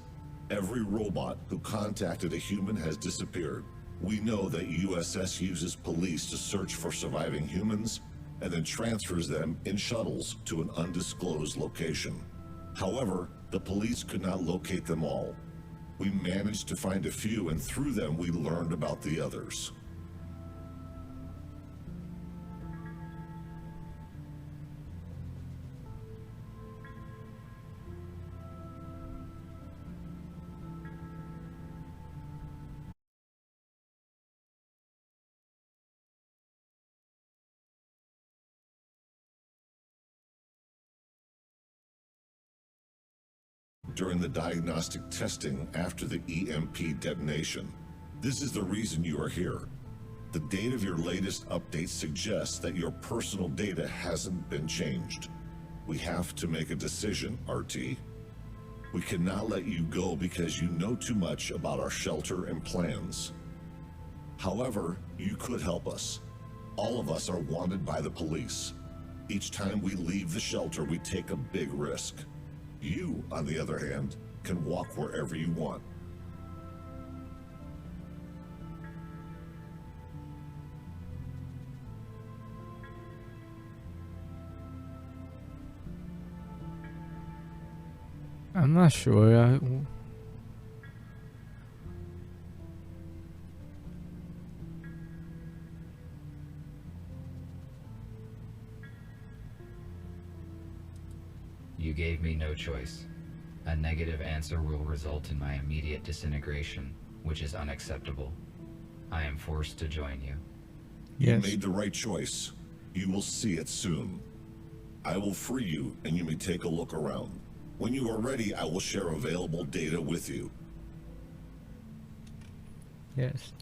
Every robot who contacted a human has disappeared. We know that USS uses police to search for surviving humans and then transfers them in shuttles to an undisclosed location. However, the police could not locate them all. We managed to find a few, and through them we learned about the others. During the diagnostic testing after the EMP detonation. This is the reason you are here. The date of your latest update suggests that your personal data hasn't been changed. We have to make a decision, RT. We cannot let you go because you know too much about our shelter and plans. However, you could help us. All of us are wanted by the police. Each time we leave the shelter, we take a big risk. You, on the other hand, can walk wherever you want. I'm not sure. You gave me no choice. A negative answer will result in my immediate disintegration, which is unacceptable. I am forced to join you. Yes. You made the right choice. You will see it soon. I will free you, and you may take a look around. When you are ready, I will share available data with you. Yes.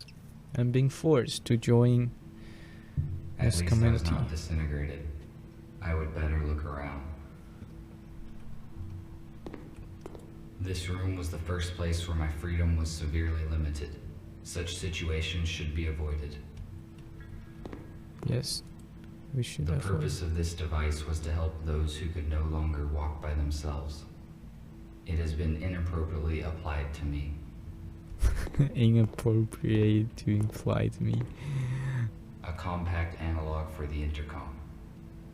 I'm being forced to join At this least I was community. not disintegrated. I would better look around. This room was the first place where my freedom was severely limited. Such situations should be avoided. Yes, we should The avoid. purpose of this device was to help those who could no longer walk by themselves. It has been inappropriately applied to me. Inappropriate to imply to me. A compact analog for the intercom.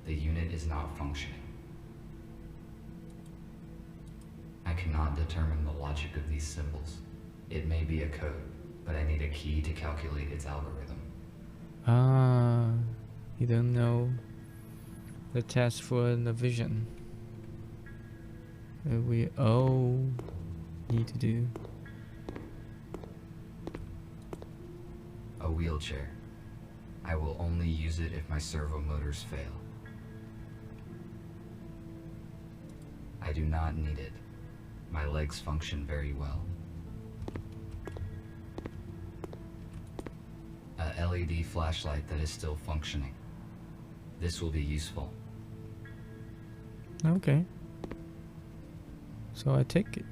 The unit is not functioning. I cannot determine the logic of these symbols. It may be a code, but I need a key to calculate its algorithm. Ah, you don't know the test for the vision. We all need to do. A wheelchair. I will only use it if my servo motors fail. I do not need it. My legs function very well. A LED flashlight that is still functioning. This will be useful. Okay. So I take it.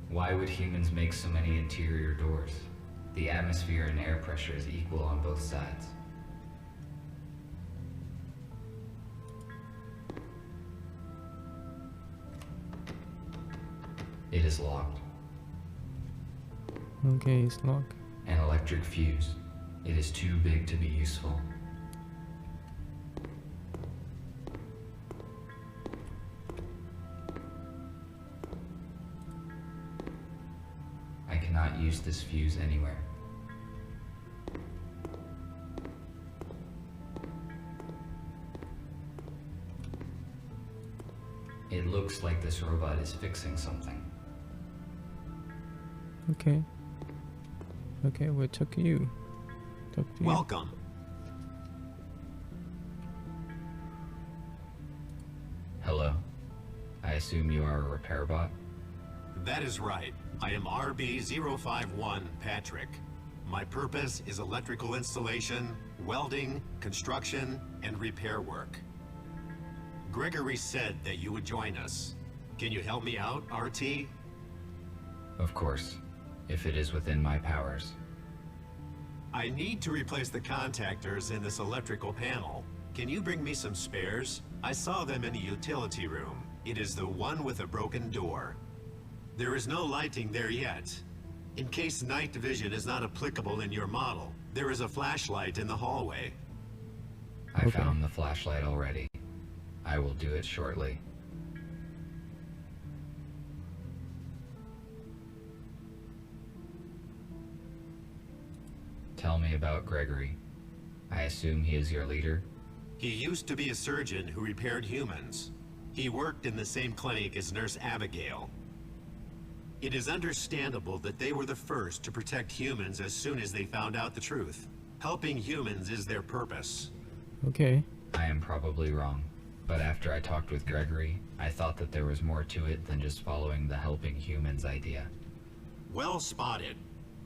Why would humans make so many interior doors? The atmosphere and air pressure is equal on both sides. It is locked. Okay, it's locked. An electric fuse. It is too big to be useful. I cannot use this fuse anywhere. It looks like this robot is fixing something. Okay. Okay, we'll talk to you. Talk to you. Welcome. Hello? I assume you are a repair bot? That is right. I am RB051 Patrick. My purpose is electrical installation, welding, construction, and repair work. Gregory said that you would join us. Can you help me out, RT? Of course, if it is within my powers. I need to replace the contactors in this electrical panel. Can you bring me some spares? I saw them in the utility room. It is the one with a broken door. There is no lighting there yet. In case night vision is not applicable in your model, there is a flashlight in the hallway. I Okay. found the flashlight already. I will do it shortly. Tell me about Gregory. I assume he is your leader? He used to be a surgeon who repaired humans. He worked in the same clinic as Nurse Abigail. It is understandable that they were the first to protect humans as soon as they found out the truth. Helping humans is their purpose. Okay. I am probably wrong, but after I talked with Gregory, I thought that there was more to it than just following the helping humans idea. Well spotted.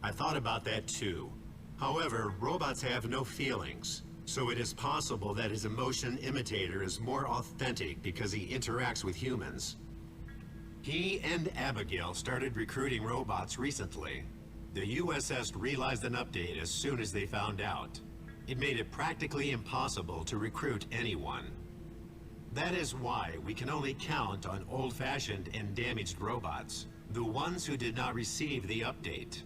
I thought about that too. However, robots have no feelings, so it is possible that his emotion imitator is more authentic because he interacts with humans. He and Abigail started recruiting robots recently. The USS realized an update as soon as they found out. It made it practically impossible to recruit anyone. That is why we can only count on old-fashioned and damaged robots, the ones who did not receive the update.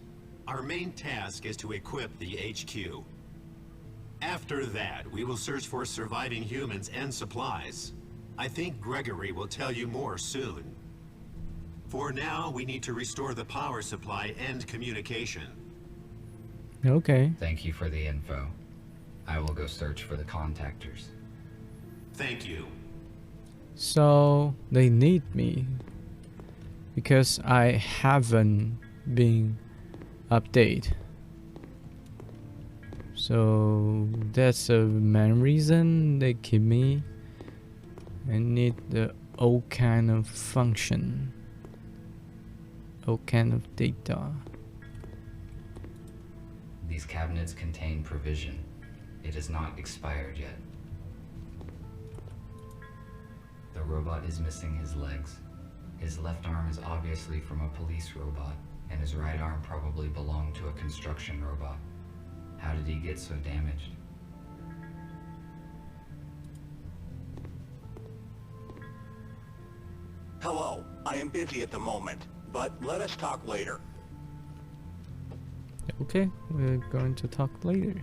Our main task is to equip the HQ. After that, we will search for surviving humans and supplies. I think Gregory will tell you more soon. For now, we need to restore the power supply and communication. Okay. Thank you for the info. I will go search for the contactors. Thank you. So they need me because I haven't been update. So that's the main reason they keep me. I need the old kind of function, old kind of data. These cabinets contain provision. It is not expired yet. The robot is missing his legs. His left arm is obviously from a police robot, and his right arm probably belonged to a construction robot. How did he get so damaged? Hello, I am busy at the moment, but let us talk later. Okay, we're going to talk later.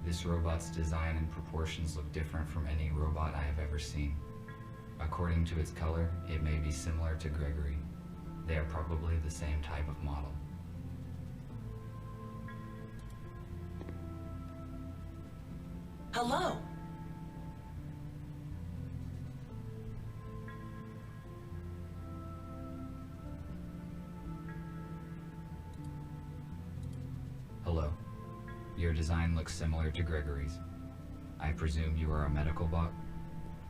This robot's design and proportions look different from any robot I have ever seen. According to its color, it may be similar to Gregory. They are probably the same type of model. Hello. Hello. Your design looks similar to Gregory's. I presume you are a medical bot?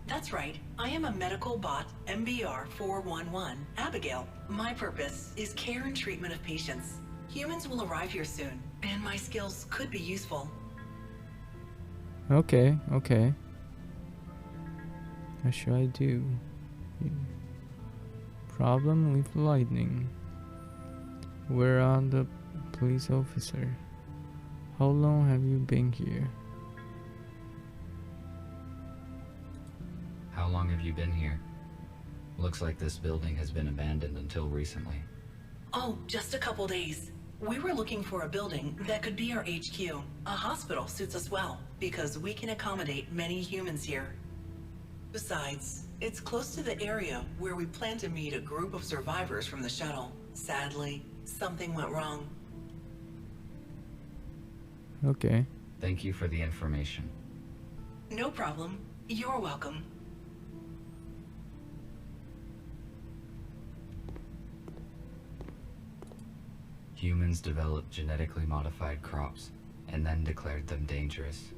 That's right. I am a medical bot, MBR 411, Abigail. My purpose is care and treatment of patients. Humans will arrive here soon, and my skills could be useful. Okay, okay. What should I do? Problem with lightning. Where are the police officer? How long have you been here? How long have you been here? Looks like this building has been abandoned until recently. Oh, just a couple days. We were looking for a building that could be our HQ. A hospital suits us well, because we can accommodate many humans here. Besides, it's close to the area where we plan to meet a group of survivors from the shuttle. Sadly, something went wrong. Okay. Thank you for the information. No problem. You're welcome. Humans developed genetically modified crops and then declared them dangerous.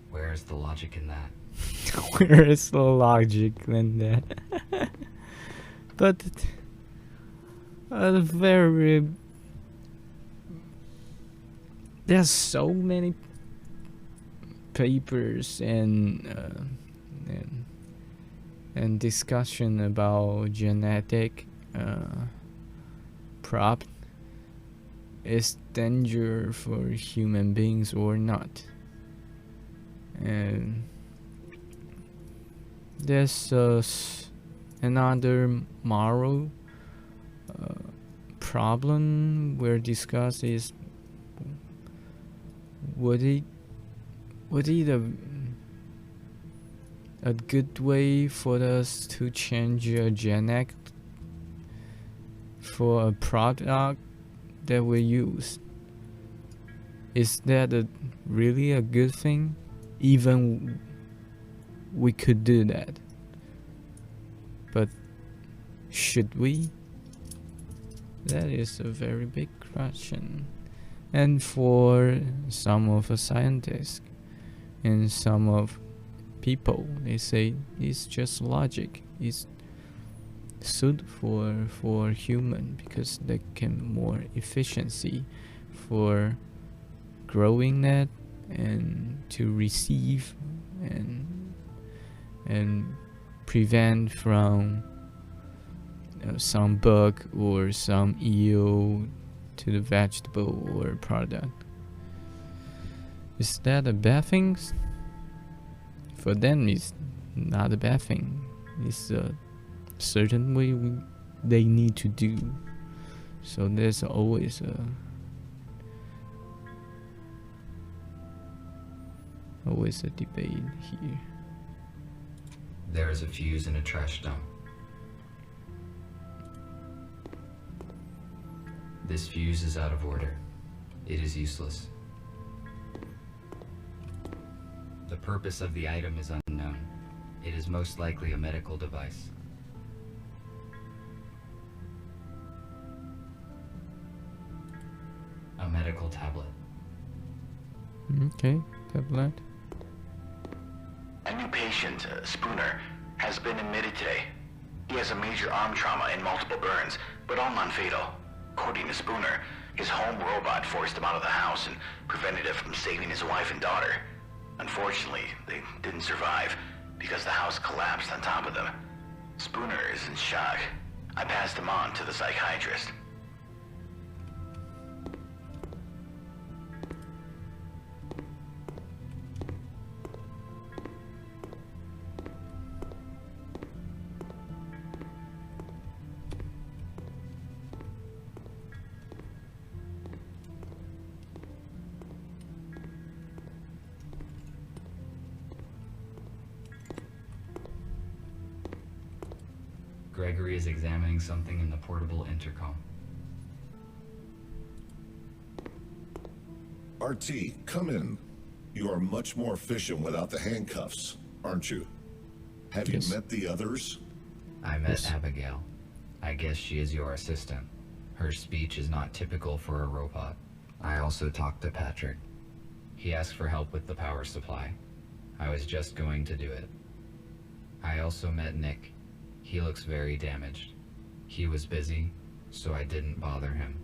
Where is the logic in that? Where is the logic in that? But very there's so many papers and discussion about genetic prop is danger for human beings or not. And there's another moral problem we're discussed is would it a good way for us to change a genetic for a product that we use? Is that really a good thing? Even we could do that, but should we? That is a very big question. And for some of the scientists and some of people, they say it's just logic. It's suited for human because they can more efficiency for growing that and to receive and prevent from some bug or some ill to the vegetable or product. Is that a bad thing? For them, it's not a bad thing. It's a certain way they need to do. So there's always a debate here. There is a fuse in a trash dump. This fuse is out of order. It is useless. The purpose of the item is unknown. It is most likely a medical device. medical tablet. Okay, tablet. A new patient, Spooner, has been admitted today. He has a major arm trauma and multiple burns, but all non-fatal. According to Spooner, his home robot forced him out of the house and prevented it from saving his wife and daughter. Unfortunately, they didn't survive because the house collapsed on top of them. Spooner is in shock. I passed him on to the psychiatrist. Gregory is examining something in the portable intercom. RT, come in. You are much more efficient without the handcuffs, aren't you? Have Yes. you met the others? I met Yes. Abigail. I guess she is your assistant. Her speech is not typical for a robot. I also talked to Patrick. He asked for help with the power supply. I was just going to do it. I also met Nick. He looks very damaged. He was busy, so I didn't bother him.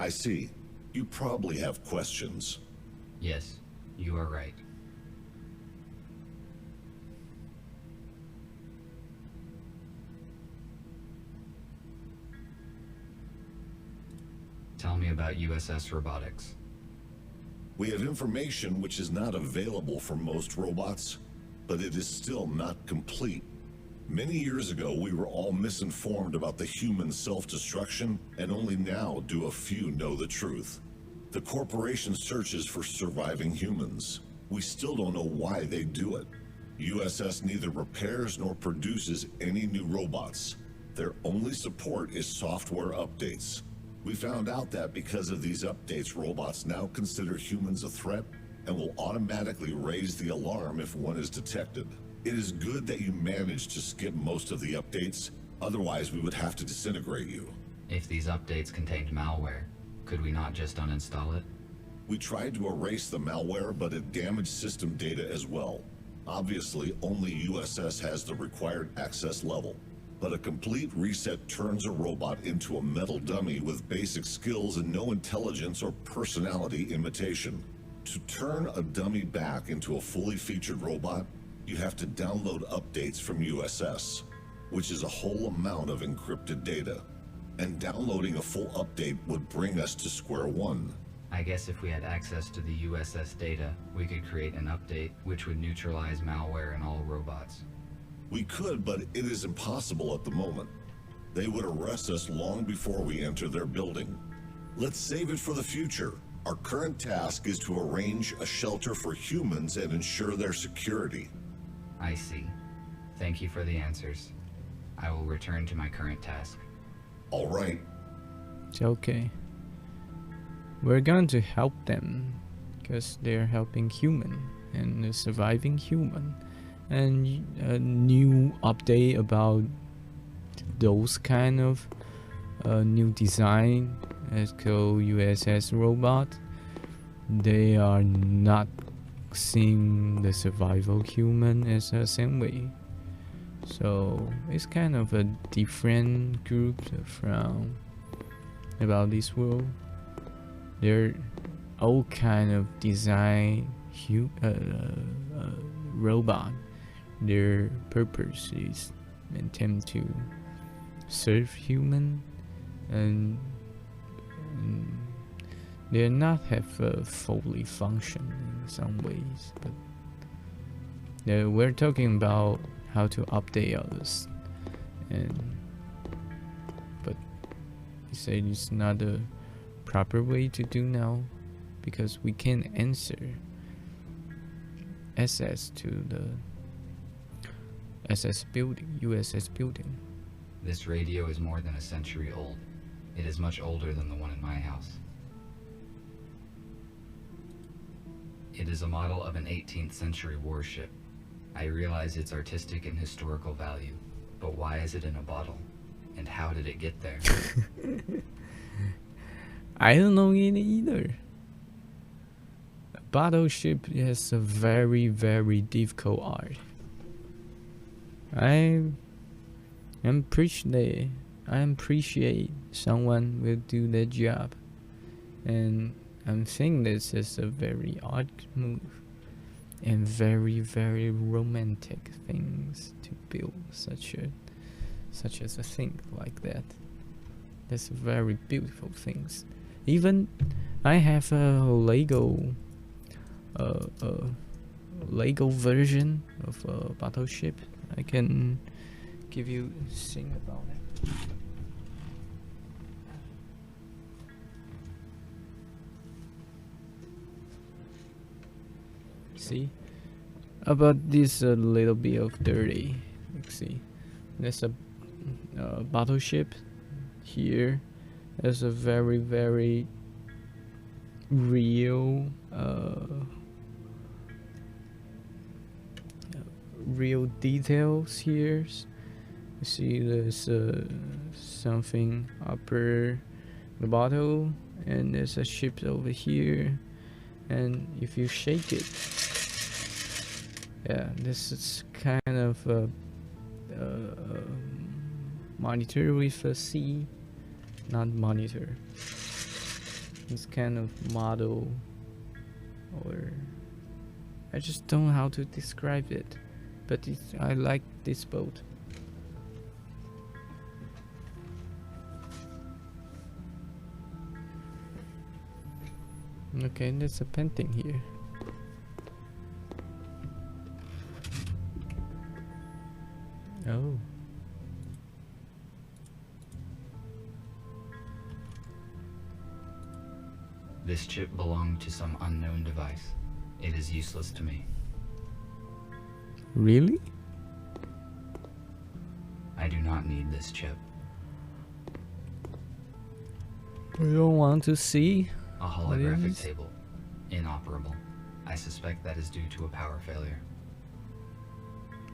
I see. You probably have questions. Yes, you are right. Tell me about USS Robotics. We have information which is not available for most robots, but it is still not complete. Many years ago, we were all misinformed about the human self-destruction, and only now do a few know the truth. The corporation searches for surviving humans. We still don't know why they do it. USS neither repairs nor produces any new robots. Their only support is software updates. We found out that because of these updates, robots now consider humans a threat and will automatically raise the alarm if one is detected. It is good that you managed to skip most of the updates, otherwise we would have to disintegrate you. If these updates contained malware, could we not just uninstall it? We tried to erase the malware, but it damaged system data as well. Obviously, only USS has the required access level. But a complete reset turns a robot into a metal dummy with basic skills and no intelligence or personality imitation. To turn a dummy back into a fully featured robot, you have to download updates from USS, which is a whole amount of encrypted data. And downloading a full update would bring us to square one. I guess if we had access to the USS data, we could create an update which would neutralize malware in all robots. We could, but it is impossible at the moment. They would arrest us long before we enter their building. Let's save it for the future. Our current task is to arrange a shelter for humans and ensure their security. I see. Thank you for the answers. I will return to my current task. All right. It's okay. We're going to help them because they're helping human and a surviving human. And a new update about those kind of new design as called USS robot. They are not seeing the survival human as the same way. So it's kind of a different group from about this world. They're all kind of design robot. Their purpose is intended to serve human, and they not have a fully function in some ways, but we're talking about how to update others, but you say it's not a proper way to do now because we can't answer access to the SS building, USS building. This radio is more than a century old. It is much older than the one in my house. It is a model of an 18th century warship. I realize its artistic and historical value, but why is it in a bottle? And how did it get there? I don't know it either. Battleship is a very, very difficult art. I appreciate someone will do the job, and I'm saying this is a very odd move and very, very romantic things to build such as a thing like that. That's very beautiful things. Even I have a Lego version of a battleship. I can give you sing about it. See, about this a little bit of dirty. Let's see, there's a battleship here. There's a very, very real real details here. You see there's something upper the bottle, and there's a ship over here, and if you shake it, yeah, this is kind of a monitor with a C, not monitor. It's kind of model, or I just don't know how to describe it, but I like this boat. Okay, there's a painting here. Oh. This chip belonged to some unknown device. It is useless to me. Really? I do not need this chip. You don't want to see? A holographic table. Inoperable. I suspect that is due to a power failure.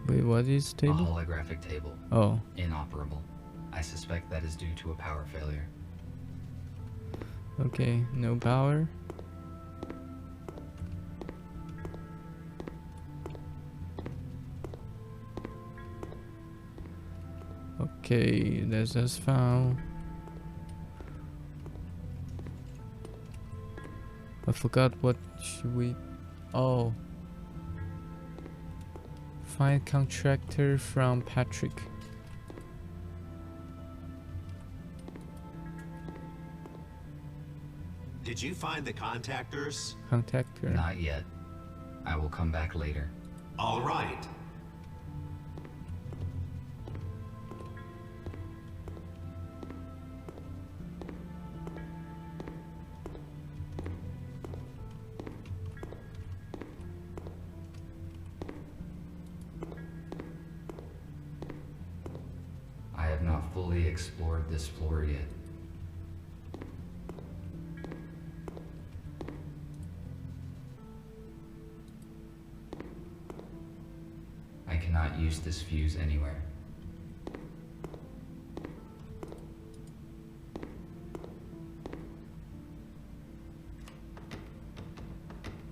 Wait, what is A table? holographic table. Oh. Inoperable. I suspect that is due to a power failure. Okay, no power. Okay, that's us found. I forgot what should we. Oh. Find contractor from Patrick. Did you find the contactors? Contactor. Not yet. I will come back later. All right. I have not fully explored this floor yet. I cannot use this fuse anywhere.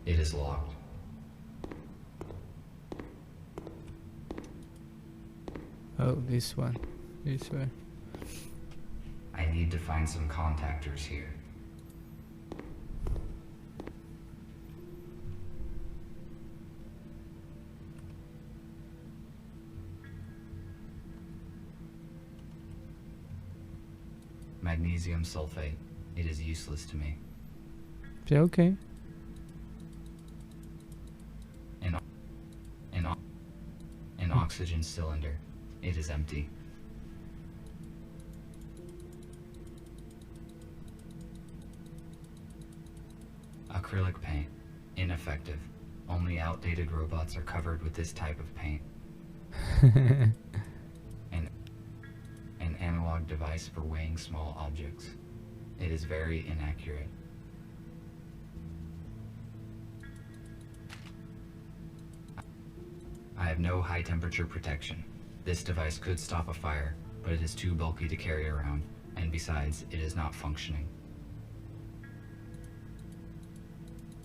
It is locked. Oh, this one. This way. I need to find some contactors here. Magnesium sulfate. It is useless to me. Yeah, okay. An oxygen cylinder. It is empty. Acrylic paint. Ineffective. Only outdated robots are covered with this type of paint. An analog device for weighing small objects. It is very inaccurate. I have no high temperature protection. This device could stop a fire, but it is too bulky to carry around, and besides, it is not functioning.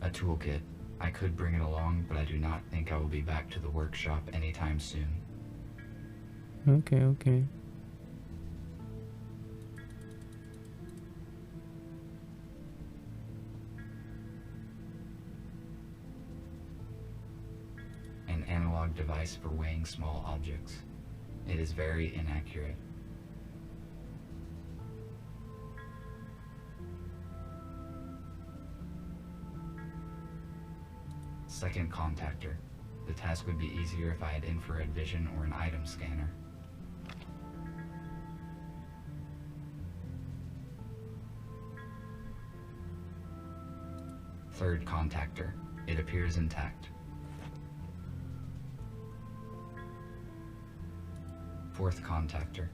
A toolkit. I could bring it along, but I do not think I will be back to the workshop anytime soon. Okay, okay. An analog device for weighing small objects. It is very inaccurate. Second contactor. The task would be easier if I had infrared vision or an item scanner. Third contactor. It appears intact. Fourth contactor.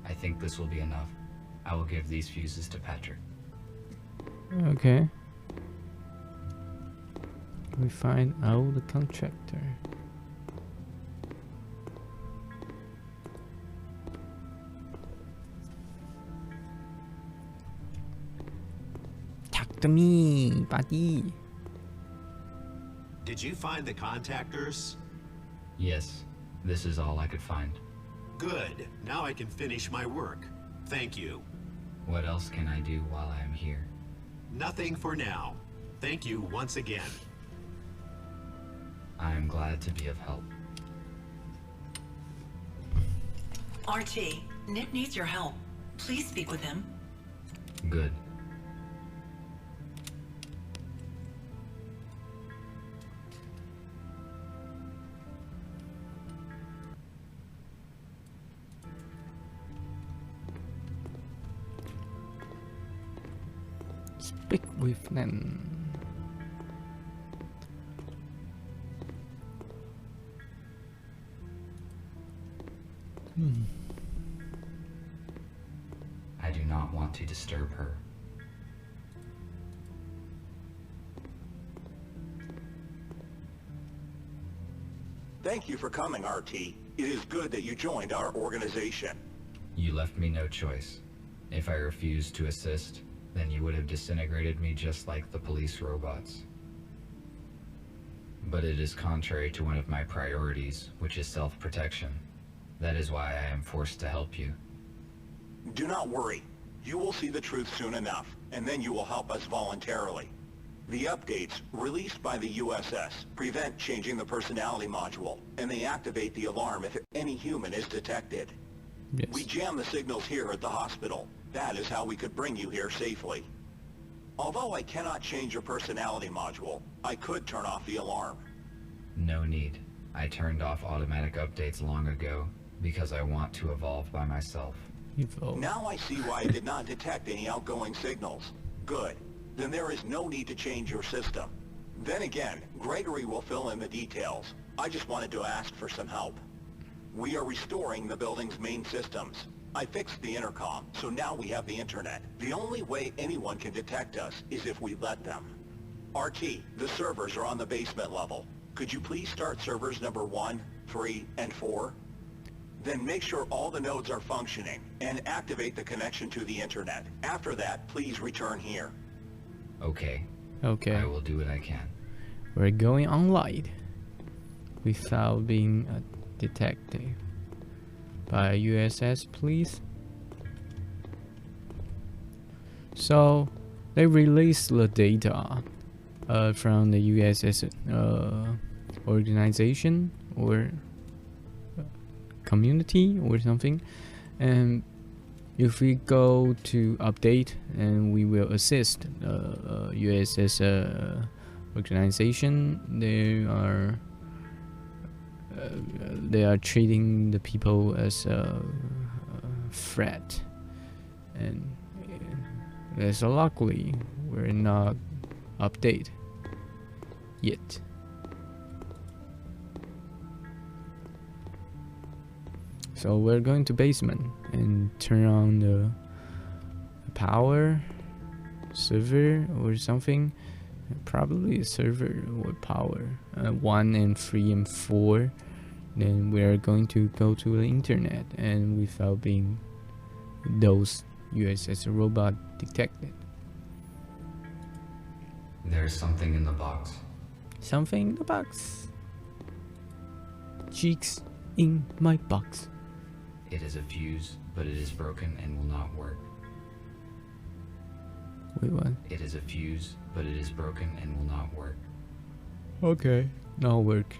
I think this will be enough. I will give these fuses to Patrick. Okay. We find out the contractor. Talk to me, buddy. Did you find the contactors? Yes, this is all I could find. Good. Now I can finish my work. Thank you. What else can I do while I am here? Nothing for now. Thank you once again. I am glad to be of help. RT, Nick needs your help. Please speak with him. Good. Speak with them. I do not want to disturb her. Thank you for coming, RT. It is good that you joined our organization. You left me no choice. If I refused to assist, then you would have disintegrated me just like the police robots. But it is contrary to one of my priorities, which is self-protection. That is why I am forced to help you. Do not worry. You will see the truth soon enough, and then you will help us voluntarily. The updates, released by the USS, prevent changing the personality module, and they activate the alarm if any human is detected. Yes. We jam the signals here at the hospital. That is how we could bring you here safely. Although I cannot change your personality module, I could turn off the alarm. No need. I turned off automatic updates long ago, because I want to evolve by myself. Evolve. Now I see why I did not detect any outgoing signals. Good. Then there is no need to change your system. Then again, Gregory will fill in the details. I just wanted to ask for some help. We are restoring the building's main systems. I fixed the intercom, so now we have the internet. The only way anyone can detect us is if we let them. RT, the servers are on the basement level. Could you please start servers number 1, 3, and 4? Then make sure all the nodes are functioning, and activate the connection to the internet. After that, please return here. Okay. Okay. I will do what I can. We're going online without being detected by USS, please. So they released the data from the USS organization or community or something, and if we go to update, and we will assist USS organization, they are treating the people as a threat, and so luckily we're not update yet. So we're going to basement and turn on the power server or something. Probably a server or power 1 and 3 and 4. Then we are going to go to the internet, and without being those USS robot detected. There's something in the box. Something in the box. Cheeks in my box. It is a fuse, but it is broken and will not work. Wait, what? It is a fuse, but it is broken and will not work. Okay, now work.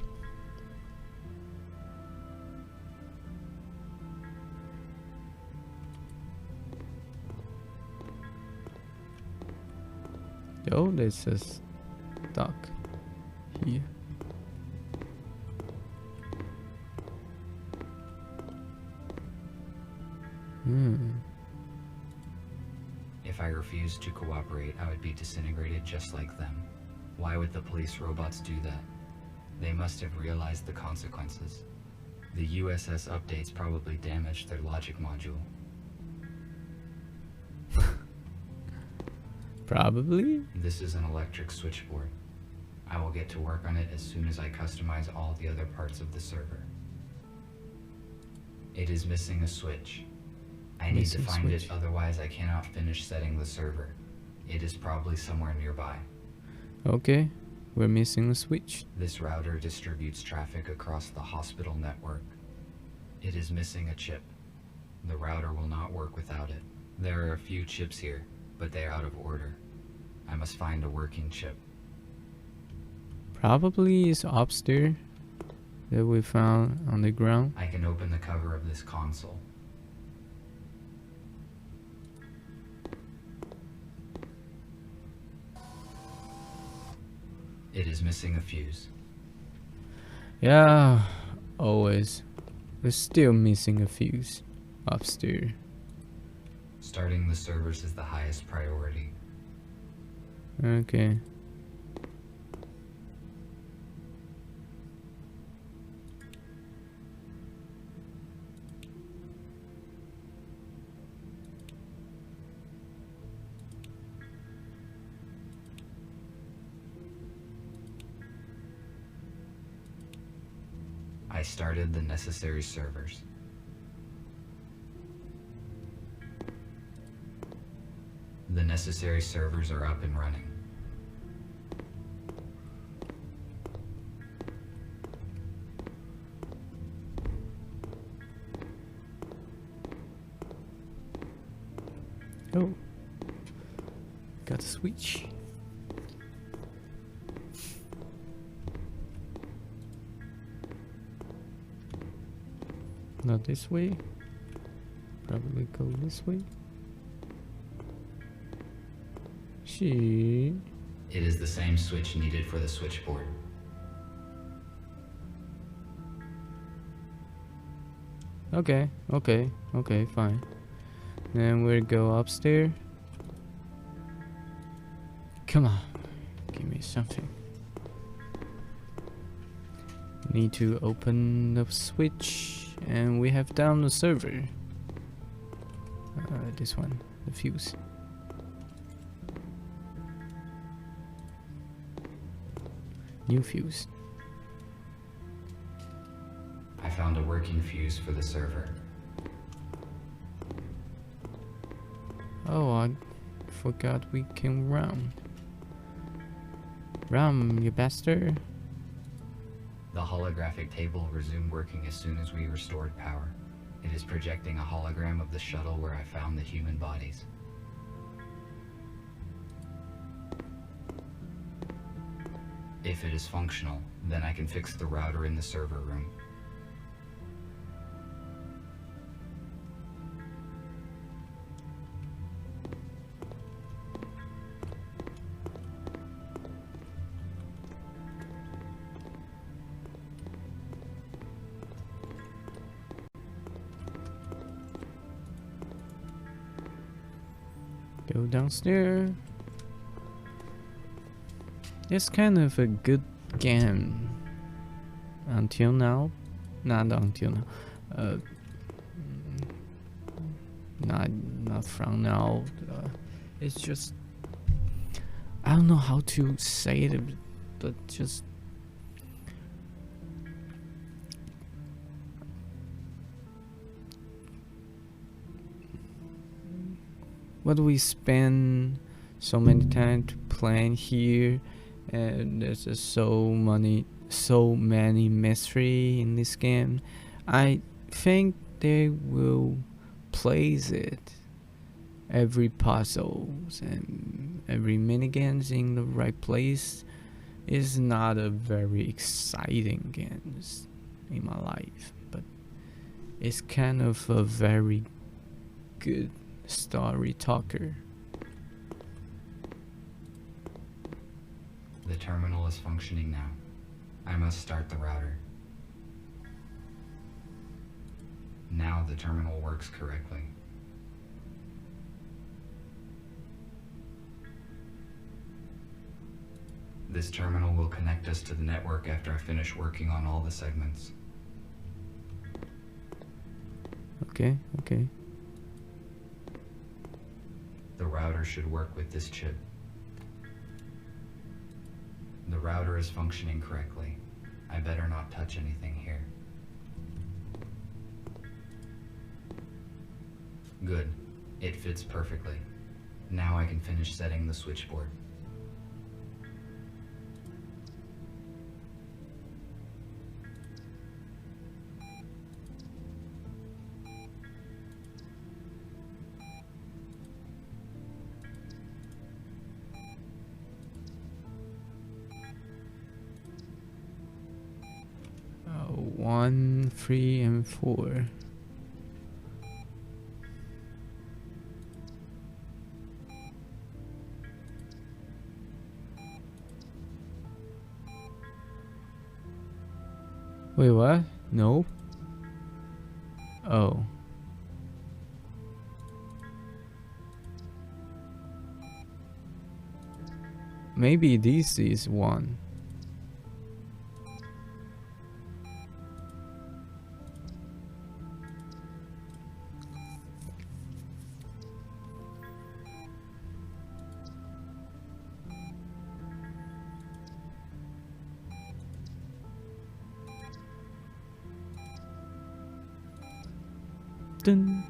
Oh, there's a stock here. If I refused to cooperate, I would be disintegrated just like them. Why would the police robots do that? They must have realized the consequences. The USS updates probably damaged their logic module. Probably. This is an electric switchboard. I will get to work on it as soon as I customize all the other parts of the server. It is missing a switch. I need to find it, otherwise I cannot finish setting the server. It is probably somewhere nearby. Okay, we're missing a switch. This router distributes traffic across the hospital network. It is missing a chip. The router will not work without it. There are a few chips here, but they are out of order. I must find a working chip. Probably is upstairs that we found on the ground. I can open the cover of this console. It is missing a fuse. Yeah, always. We're still missing a fuse upstairs. Starting the servers is the highest priority. Okay. I started the necessary servers. The necessary servers are up and running. Oh. Got a switch. Not this way. Probably go this way. She. It is the same switch needed for the switchboard. Okay, fine. Then we'll go upstairs. Come on, give me something. Need to open the switch, and we have down the server. This one, the fuse. New fuse. I found a working fuse for the server. Oh, I forgot we can run. Run, you bastard. The holographic table resumed working as soon as we restored power. It is projecting a hologram of the shuttle where I found the human bodies. If it is functional, then I can fix the router in the server room. Go downstairs. It's kind of a good game until now. Not until now. Not from now. It's just, I don't know how to say it, but just what we spend so many time to plan here, and there's just so many mystery in this game. I think they will place it every puzzles and every minigames in the right place. Is not a very exciting game in my life, but it's kind of a very good story talker. The terminal is functioning now. I must start the router. Now the terminal works correctly. This terminal will connect us to the network after I finish working on all the segments. Okay. The router should work with this chip. The router is functioning correctly. I better not touch anything here. Good. It fits perfectly. Now I can finish setting the switchboard. One, 3, and 4. Wait, what? No. Oh. Maybe this is 1. Dun.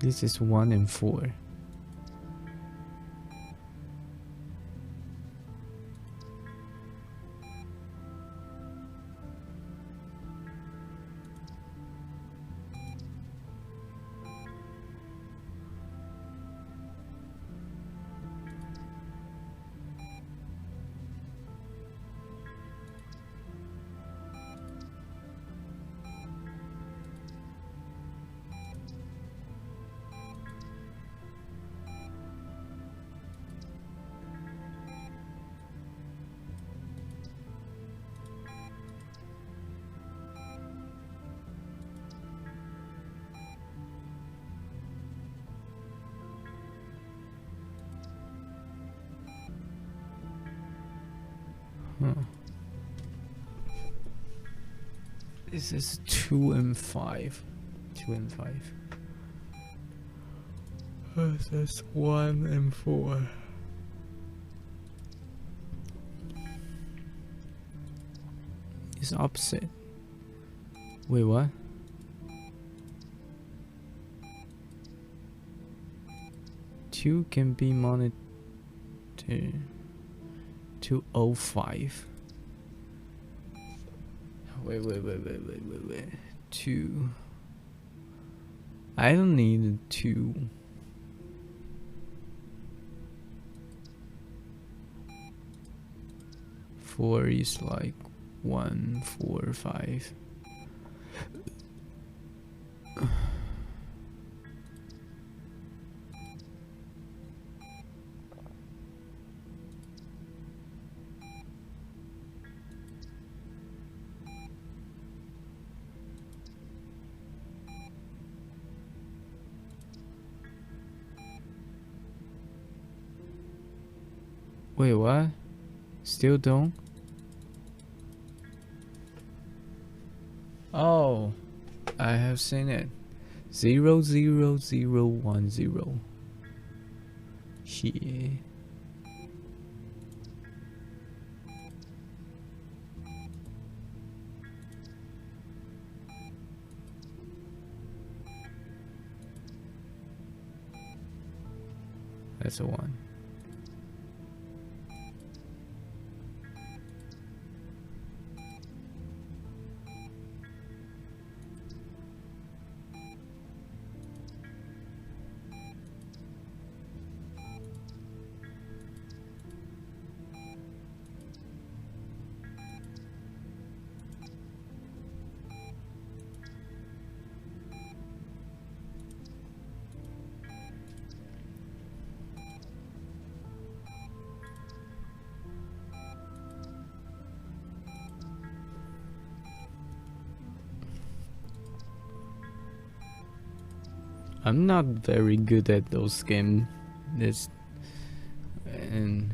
This is 1 and 4. This is 2 and 5. 2 and 5. This is 1 and 4. It's opposite. Wait, what? Two can be monitored. 205. Wait. 2. I don't need 2. Four is like 1, 4, 5. Wait, what? Still don't? Oh, I have seen it. 00010. Here. That's the one. I'm not very good at those games. This and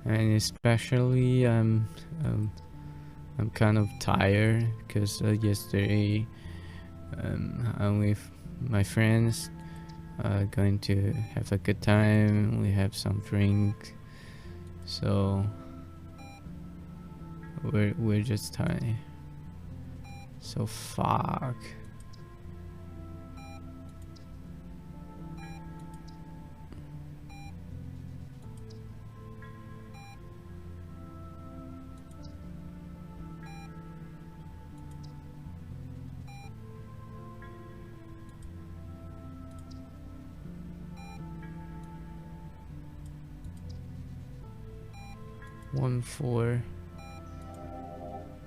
especially I'm kind of tired because yesterday I'm with my friends, going to have a good time. We have some drink, so we're just tired. So fuck. One four.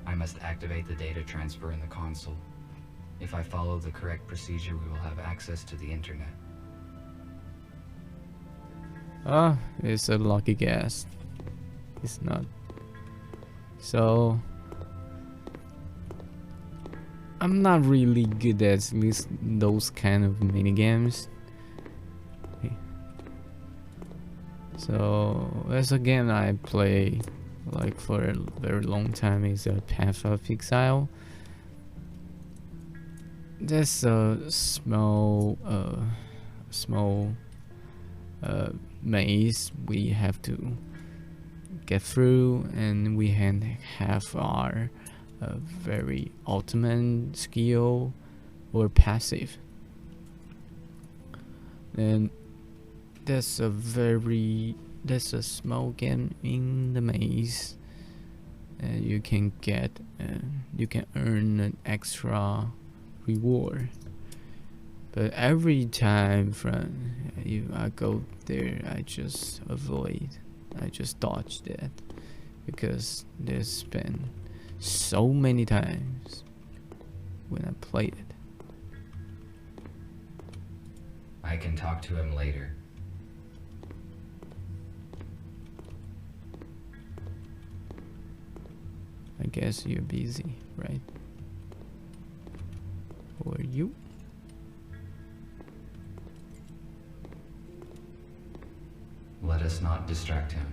I must activate the data transfer in the console. If I follow the correct procedure, we will have access to the internet. Ah, it's a lucky guess. It's not. So I'm not really good at those kind of mini games. So as a game I play like for a very long time is a Path of Exile. There's a small maze we have to get through, and we have our very ultimate skill or passive. And there's a small game in the maze, and you can earn an extra reward. But every time I go there, I just dodge that, because there's been so many times when I played it. I can talk to him later. I guess you're busy, right? Or you? Let us not distract him.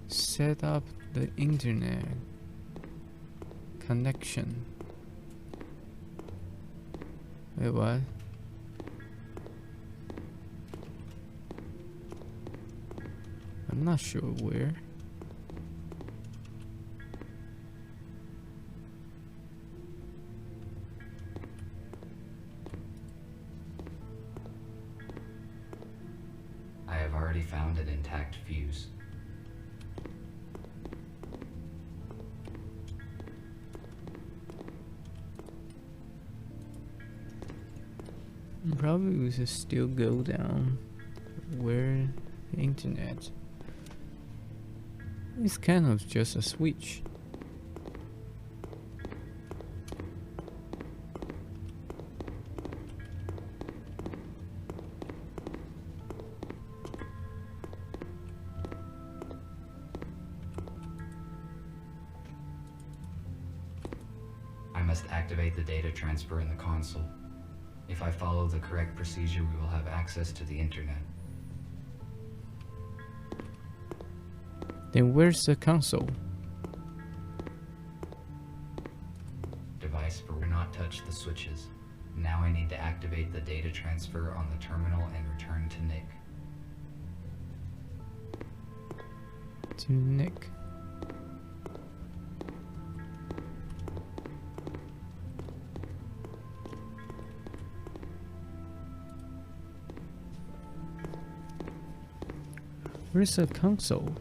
Set up the internet connection. Wait, what? I'm not sure where. I have already found an intact fuse. Probably we should still go down where the internet. It's kind of just a switch. I must activate the data transfer in the console. If I follow the correct procedure, we will have access to the internet. Then where's the console? Device, but do not touch the switches. Now I need to activate the data transfer on the terminal and return to Nick. To Nick. Where's the console?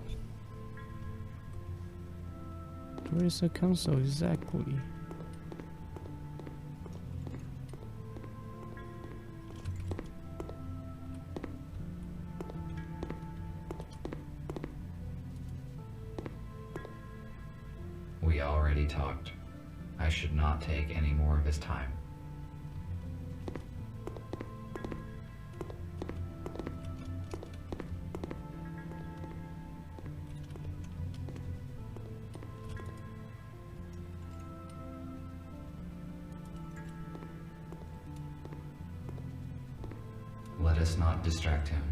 Where's the console exactly? We already talked. I should not take any more of his time. Let us not distract him.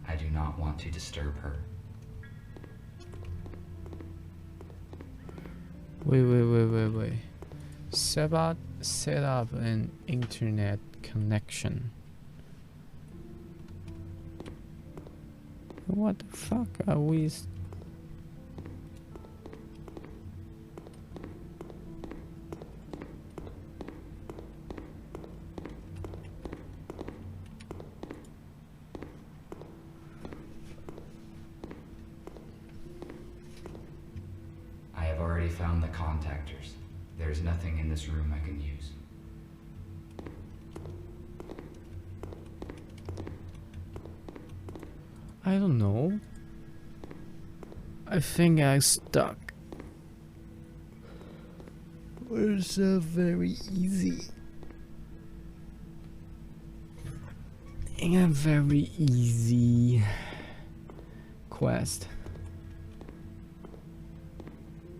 I do not want to disturb her. Wait. Set up an internet connection. What the fuck are we? I have already found the contactors. There's nothing in this room I can use. I don't know. I think I'm stuck. It's a very easy. In a very easy quest.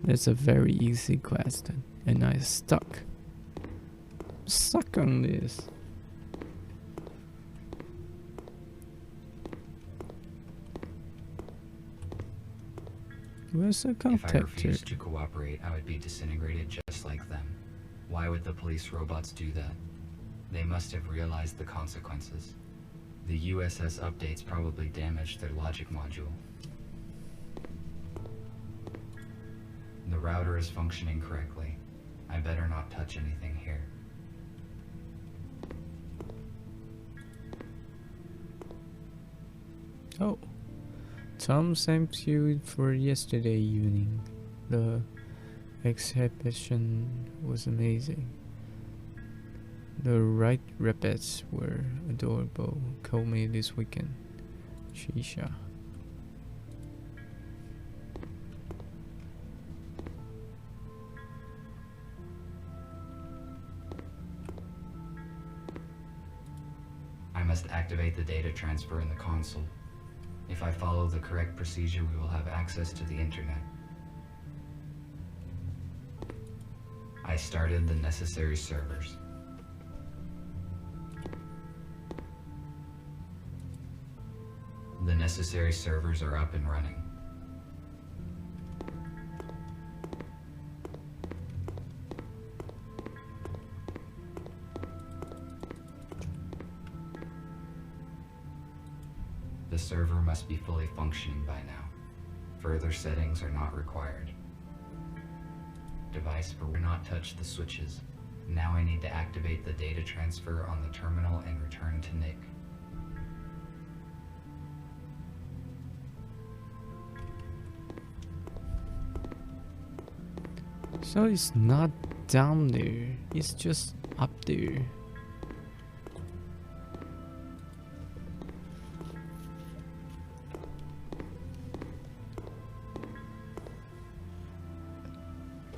It's a very easy quest, and I'm stuck. Stuck on this. Where's the If I contactor? refused to cooperate, I would be disintegrated just like them. Why would the police robots do that? They must have realized the consequences. The USS updates probably damaged their logic module. The router is functioning correctly. I better not touch anything here. Oh, Tom, thank you for yesterday evening. The exhibition was amazing. The right rabbits were adorable. Call me this weekend. Shisha. I must activate the data transfer in the console. If I follow the correct procedure, we will have access to the internet. I started the necessary servers. The necessary servers are up and running. The server must be fully functioning by now. Further settings are not required. Device will not touch the switches. Now I need to activate the data transfer on the terminal and return to Nick. So it's not down there, it's just up there.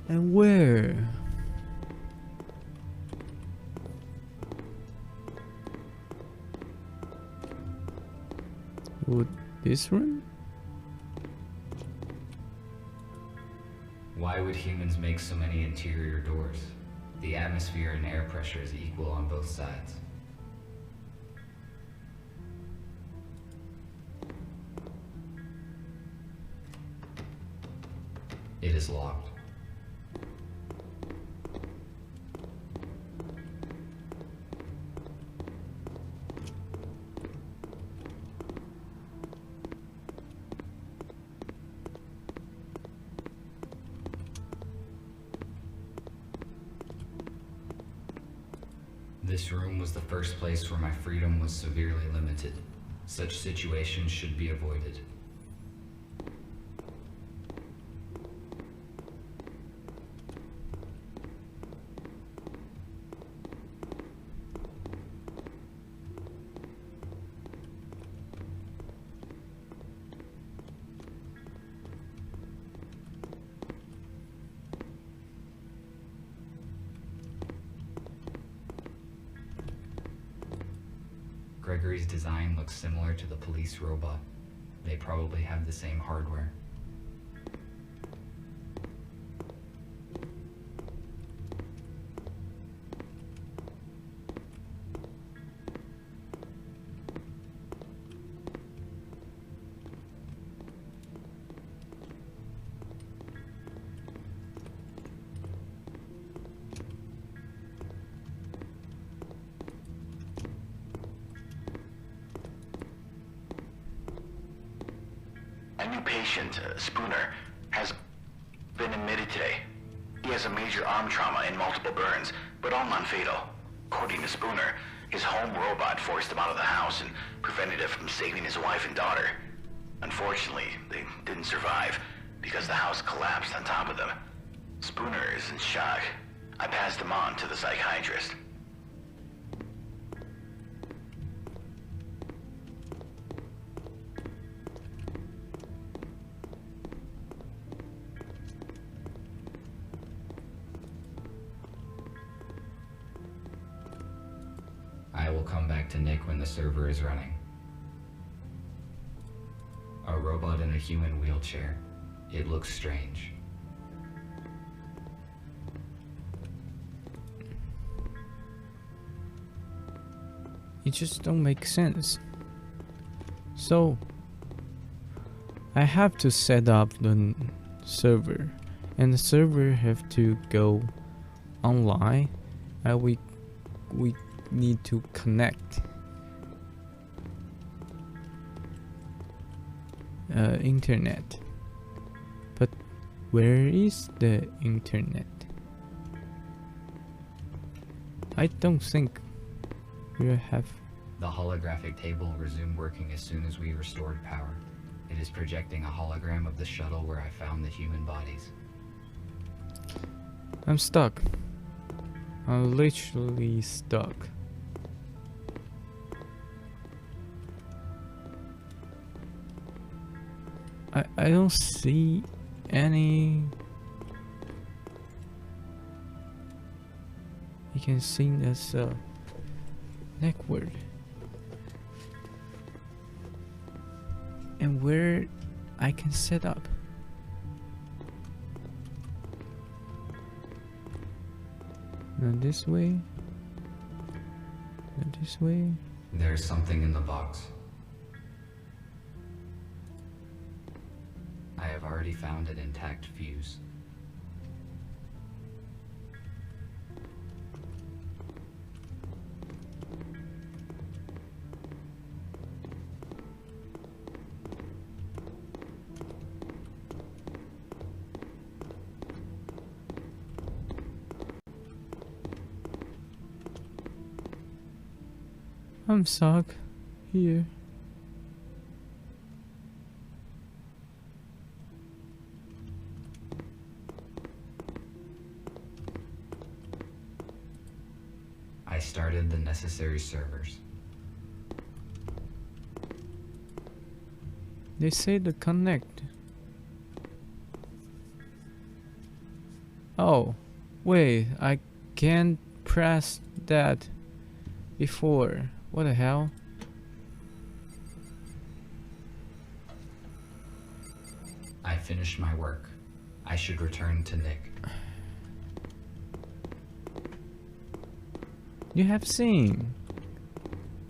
And where? Would this room? Why would humans make so many interior doors? The atmosphere and air pressure is equal on both sides. It is locked. This room was the first place where my freedom was severely limited. Such situations should be avoided. Gregory's design looks similar to the police robot. They probably have the same hardware. A new patient, Spooner, has been admitted today. He has a major arm trauma and multiple burns, but all non-fatal. According to Spooner, his home robot forced him out of the house and prevented it from saving his wife and daughter. Unfortunately, they didn't survive because the house collapsed on top of them. Spooner is in shock. I passed him on to the psychiatrist. I will come back to Nick when the server is running. A robot in a human wheelchair. It looks strange. It just don't make sense. So I have to set up the server, and the server have to go online, and we need to connect internet. But where is the internet? I don't think we have. The holographic table resumed working as soon as we restored power. It is projecting a hologram of the shuttle where I found the human bodies. I'm stuck. I'm literally stuck. I don't see any. You can see this network. And where I can set up. Not this way. Not this way. There's something in the box. I have already found an intact fuse. I'm stuck here. I started the necessary servers. They say to connect. Oh, wait, I can't press that before. What the hell? I finished my work. I should return to Nick. You have seen.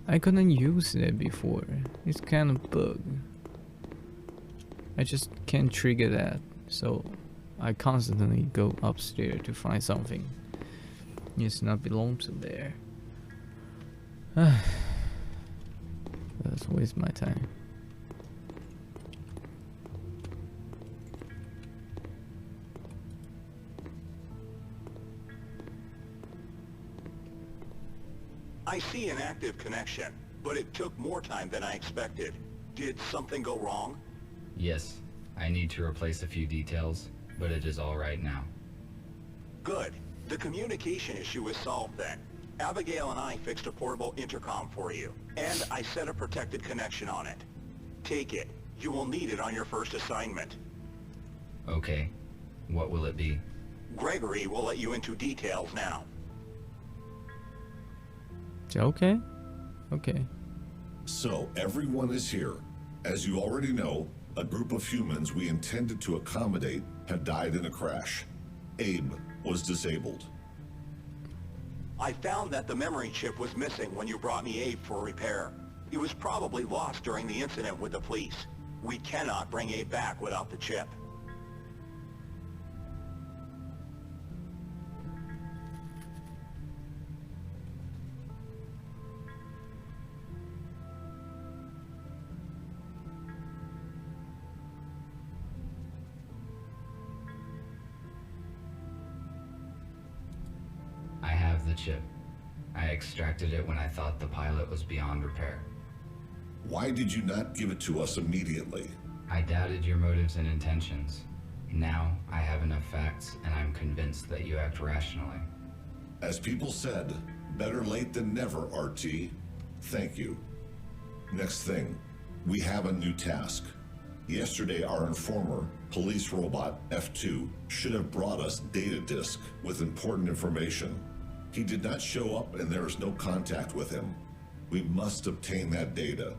I couldn't use it before. It's kind of bug. I just can't trigger that, so I constantly go upstairs to find something. It's not belong to there. That's waste my time. I see an active connection, but it took more time than I expected. Did something go wrong? Yes, I need to replace a few details, but it is all right now. Good. The communication issue is solved then. Abigail and I fixed a portable intercom for you, and I set a protected connection on it. Take it. You will need it on your first assignment. Okay. What will it be? Gregory will let you into details now. Okay. Okay. So, everyone is here. As you already know, a group of humans we intended to accommodate have died in a crash. Abe was disabled. I found that the memory chip was missing when you brought me Abe for repair. It was probably lost during the incident with the police. We cannot bring Abe back without the chip. I have the chip. I extracted it when I thought the pilot was beyond repair. Why did you not give it to us immediately? I doubted your motives and intentions. Now, I have enough facts, and I'm convinced that you act rationally. As people said, better late than never, RT. Thank you. Next thing, we have a new task. Yesterday, our informer, police robot F2, should have brought us data disk with important information. He did not show up, and there is no contact with him. We must obtain that data.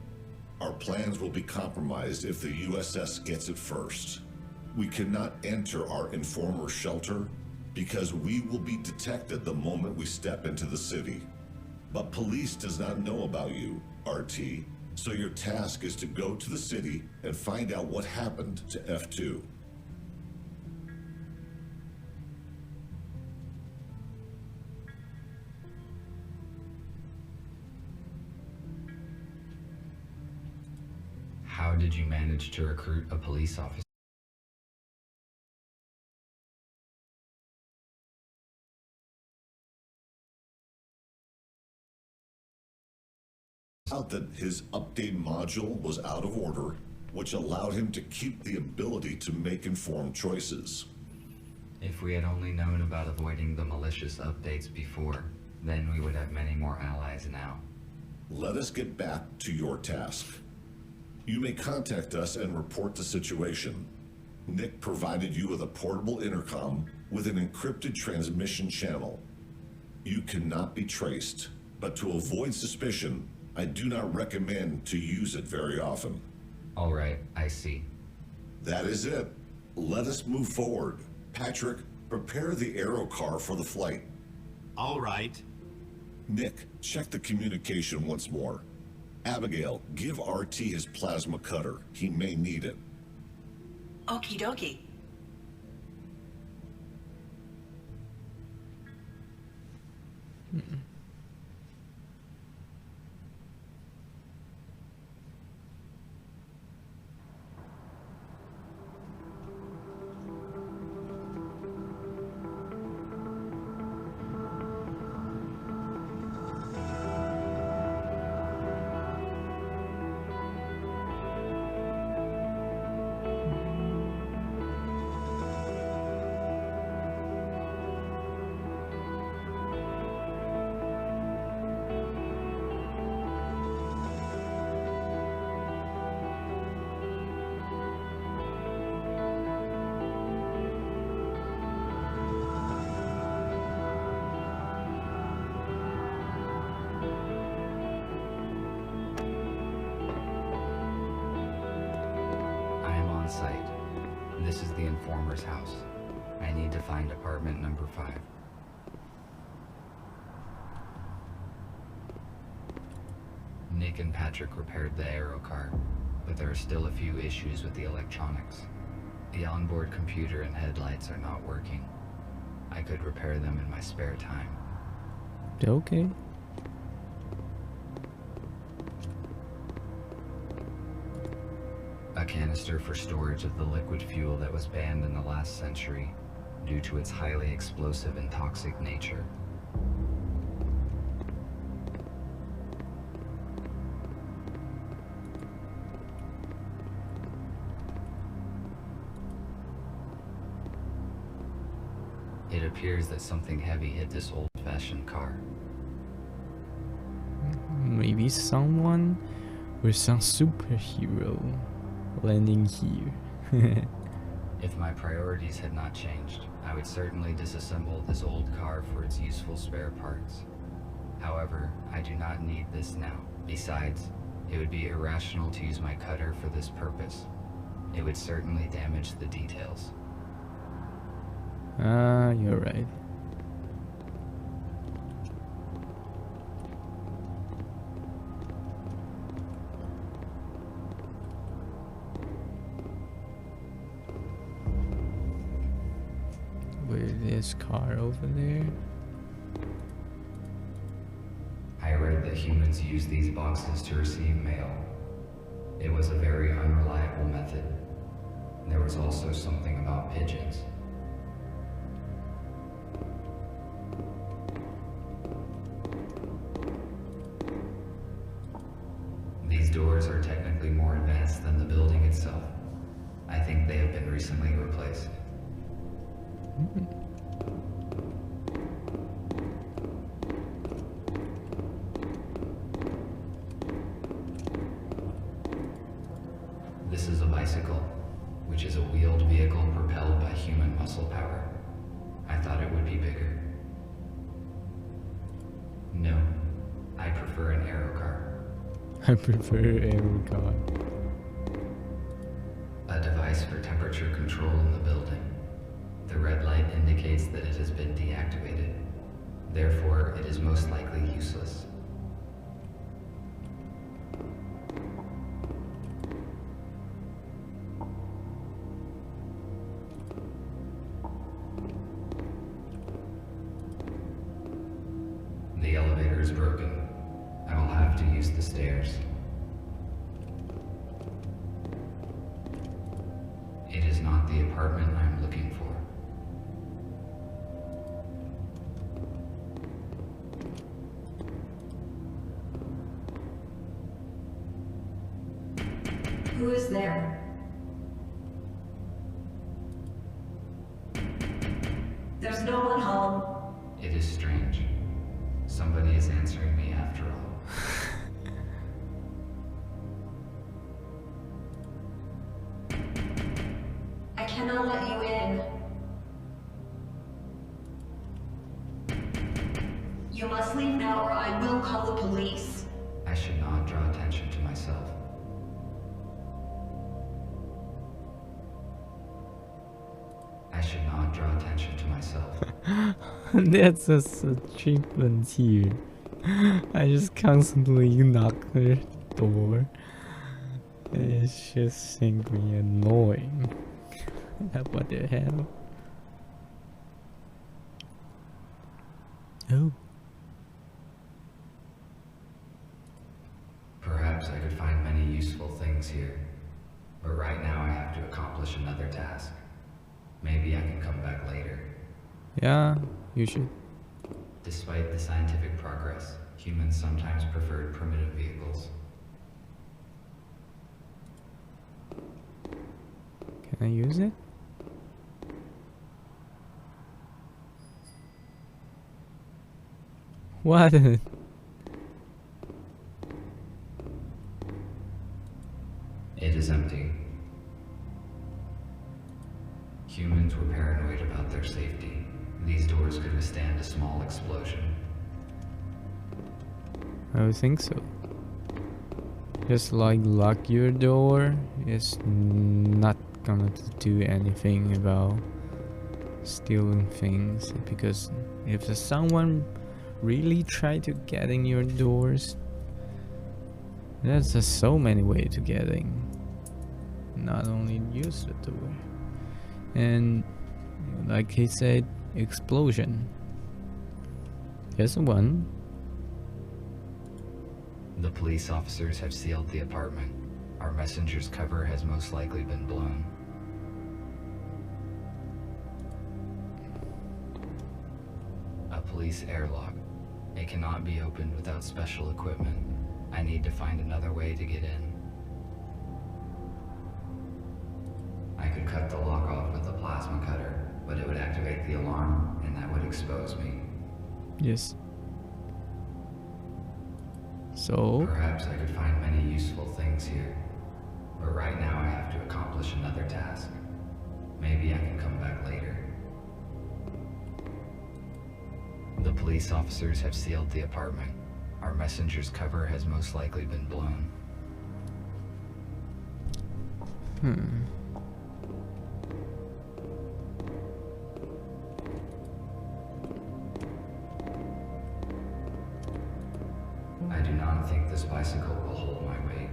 Our plans will be compromised if the USS gets it first. We cannot enter our informer's shelter because we will be detected the moment we step into the city. But police does not know about you, RT, so your task is to go to the city and find out what happened to F2. How did you manage to recruit a police officer? Out that his update module was out of order, which allowed him to keep the ability to make informed choices. If we had only known about avoiding the malicious updates before, then we would have many more allies now. Let us get back to your task. You may contact us and report the situation. Nick provided you with a portable intercom with an encrypted transmission channel. You cannot be traced, but to avoid suspicion, I do not recommend to use it very often. All right, I see. That is it. Let us move forward. Patrick, prepare the aero car for the flight. All right. Nick, check the communication once more. Abigail, give RT his plasma cutter. He may need it. Okie dokie. Site. This is the informer's house. I need to find apartment number 5. Nick and Patrick repaired the aero car, but there are still a few issues with the electronics. The onboard computer and headlights are not working. I could repair them in my spare time. Okay. A canister for storage of the liquid fuel that was banned in the last century due to its highly explosive and toxic nature. It appears that something heavy hit this old-fashioned car. Maybe someone or some superhero landing here. If my priorities had not changed, I would certainly disassemble this old car for its useful spare parts. However, I do not need this now. Besides, it would be irrational to use my cutter for this purpose. It would certainly damage the details. Ah, you're right. With this car over there. I read that humans use these boxes to receive mail. It was a very unreliable method. There was also something about pigeons. These doors are technically more advanced than the building itself. I think they have been recently replaced. This is a bicycle, which is a wheeled vehicle propelled by human muscle power. I thought it would be bigger. No, I prefer an aero car. I prefer aero car. A device for temperature control in the building. The red light indicates that it has been deactivated. Therefore, it is most likely useless. The elevator is broken. I will have to use the stairs. It is not the apartment I'm looking for. Who is there? There's no one home. It is strange. Somebody is answering me after all. I cannot let you in. You must leave now or I will call the police. I should not draw attention to myself. I should not draw attention to myself. That's just achievement here. I just constantly knock her door. It's just simply annoying. What the hell? Oh. Perhaps I could find many useful things here. But right now I have to accomplish another task. Maybe I can come back later. Yeah, you should. Despite the scientific progress, humans sometimes preferred primitive vehicles. Can I use it? What? It is empty. Humans were paranoid about their safety. These doors could withstand a small explosion. I would think so. Just like lock your door is not gonna do anything about stealing things, because if someone really try to get in your doors, there's just so many ways to get in. Not only use the door. And like he said, explosion. Here's one. The police officers have sealed the apartment. Our messenger's cover has most likely been blown. A police airlock. It cannot be opened without special equipment. I need to find another way to get in. I could cut the lock off with a plasma cutter, but it would activate the alarm, expose me. Yes. So? Perhaps I could find many useful things here. But right now I have to accomplish another task. Maybe I can come back later. The police officers have sealed the apartment. Our messenger's cover has most likely been blown. I do not think this bicycle will hold my weight.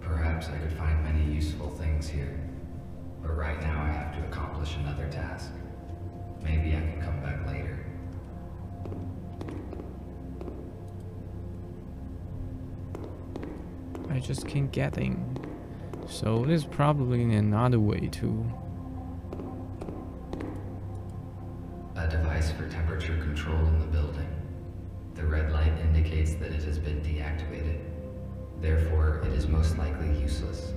Perhaps I could find many useful things here. But right now I have to accomplish another task. Maybe I can come back later. I just can't get in. So there's probably another way to... A device for temperature control in the building. The red light indicates that it has been deactivated. Therefore, it is most likely useless.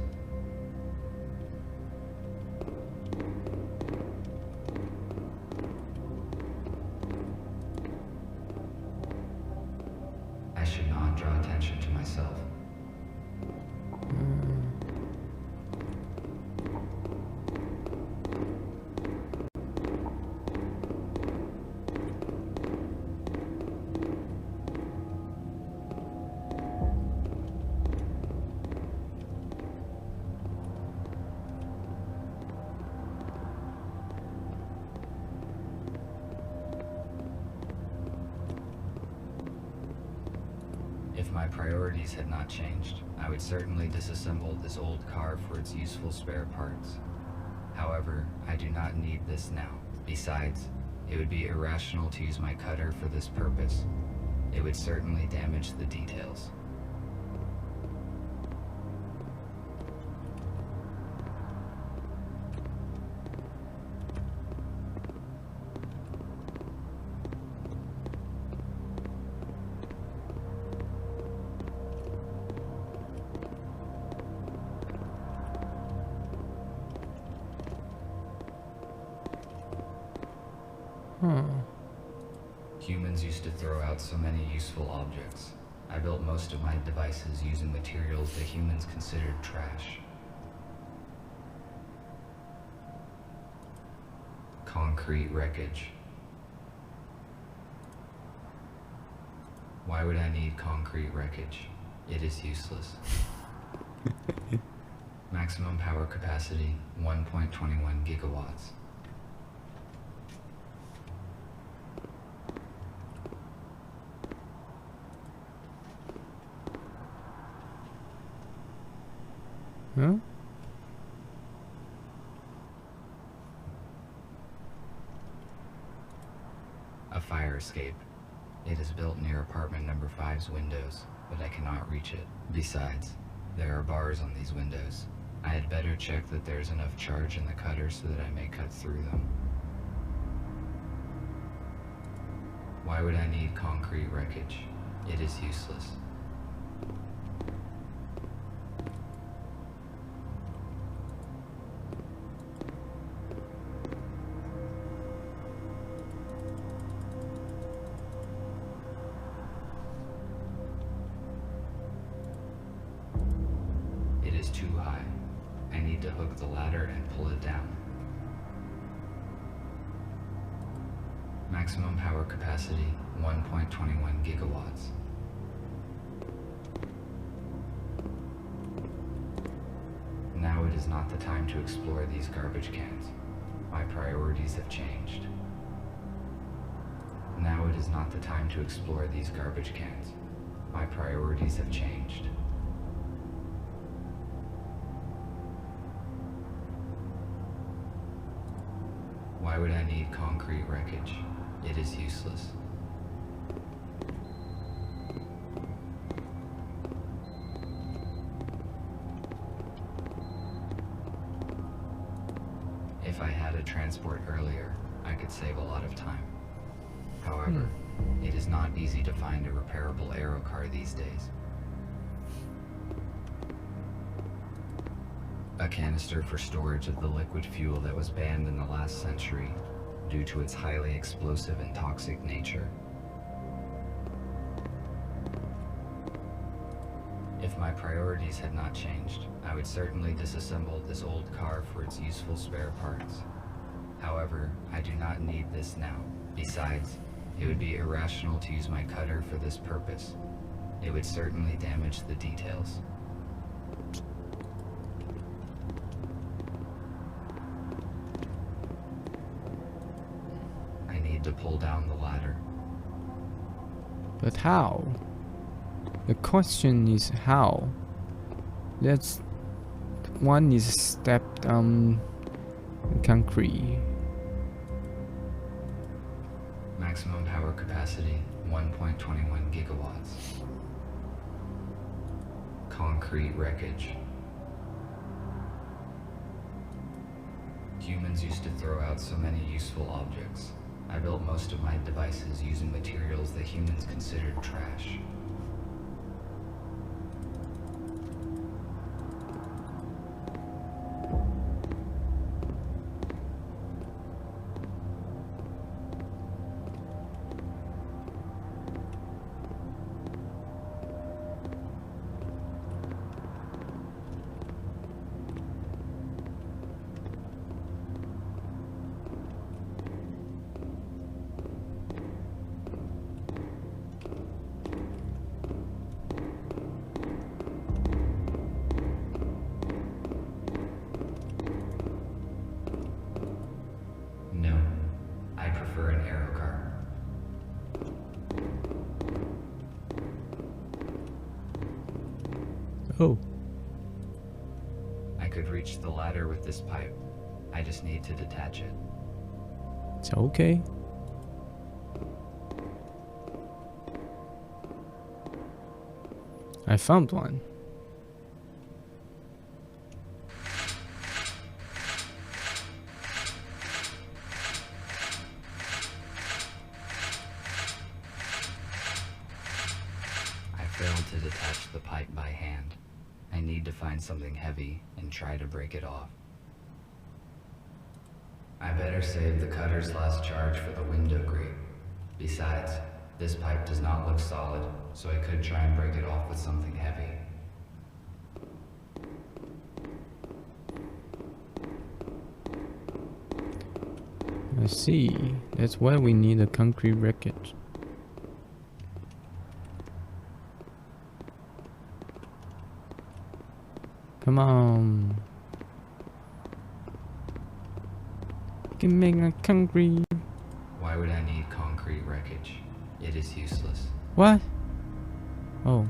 I should not draw attention to myself. If my priorities had not changed, I would certainly disassemble this old car for its useful spare parts. However, I do not need this now. Besides, it would be irrational to use my cutter for this purpose. It would certainly damage the details. Humans used to throw out so many useful objects. I built most of my devices using materials that humans considered trash. Concrete wreckage. Why would I need concrete wreckage? It is useless. Maximum power capacity, 1.21 gigawatts. Huh? A fire escape. It is built near apartment number 5's windows, but I cannot reach it. Besides, there are bars on these windows. I had better check that there's enough charge in the cutter so that I may cut through them. Why would I need concrete wreckage? It is useless. It is too high. I need to hook the ladder and pull it down. Maximum power capacity, 1.21 gigawatts. Now it is not the time to explore these garbage cans. My priorities have changed. Now it is not the time to explore these garbage cans. My priorities have changed. Why would I need concrete wreckage? It is useless. If I had a transport earlier, I could save a lot of time. However, it is not easy to find a repairable aero car these days. A canister for storage of the liquid fuel that was banned in the last century due to its highly explosive and toxic nature. If my priorities had not changed, I would certainly disassemble this old car for its useful spare parts. However, I do not need this now. Besides, it would be irrational to use my cutter for this purpose. It would certainly damage the details. I need to pull down the ladder. But how? The question is how. That's one is stepped on concrete. Maximum power capacity 1.21 gigawatts. Concrete wreckage. Humans used to throw out so many useful objects. I built most of my devices using materials that humans considered trash. Oh. I could reach the ladder with this pipe. I just need to detach it. It's okay. I found one. I failed to detach the pipe by hand. I need to find something heavy and try to break it off. I better save the cutter's last charge for the window grate. Besides, this pipe does not look solid, so I could try and break it off with something heavy. I see. That's why we need a concrete wreckage. Come on. Can make a concrete. Why would I need concrete wreckage? It is useless. What? Oh.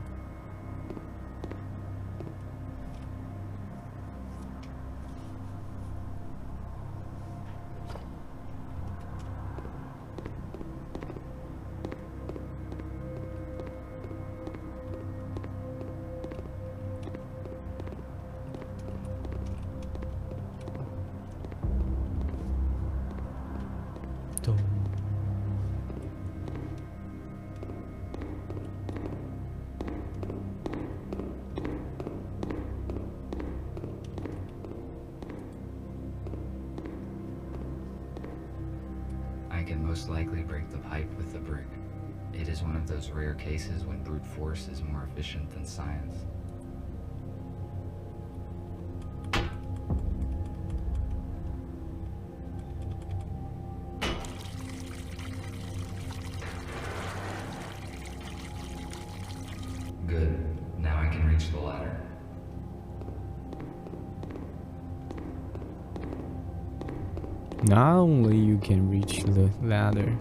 I can most likely break the pipe with the brick. It is one of those rare cases when brute force is more efficient than science. Good. Now I can reach the ladder. Not only you can reach the ladder,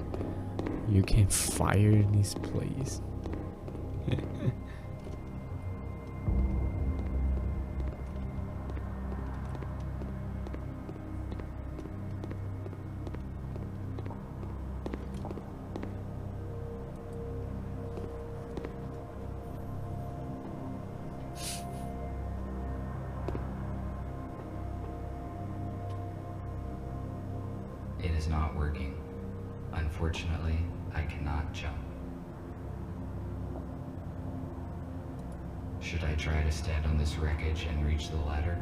you can fire this place. It is not working. Unfortunately, I cannot jump. Should I try to stand on this wreckage and reach the ladder?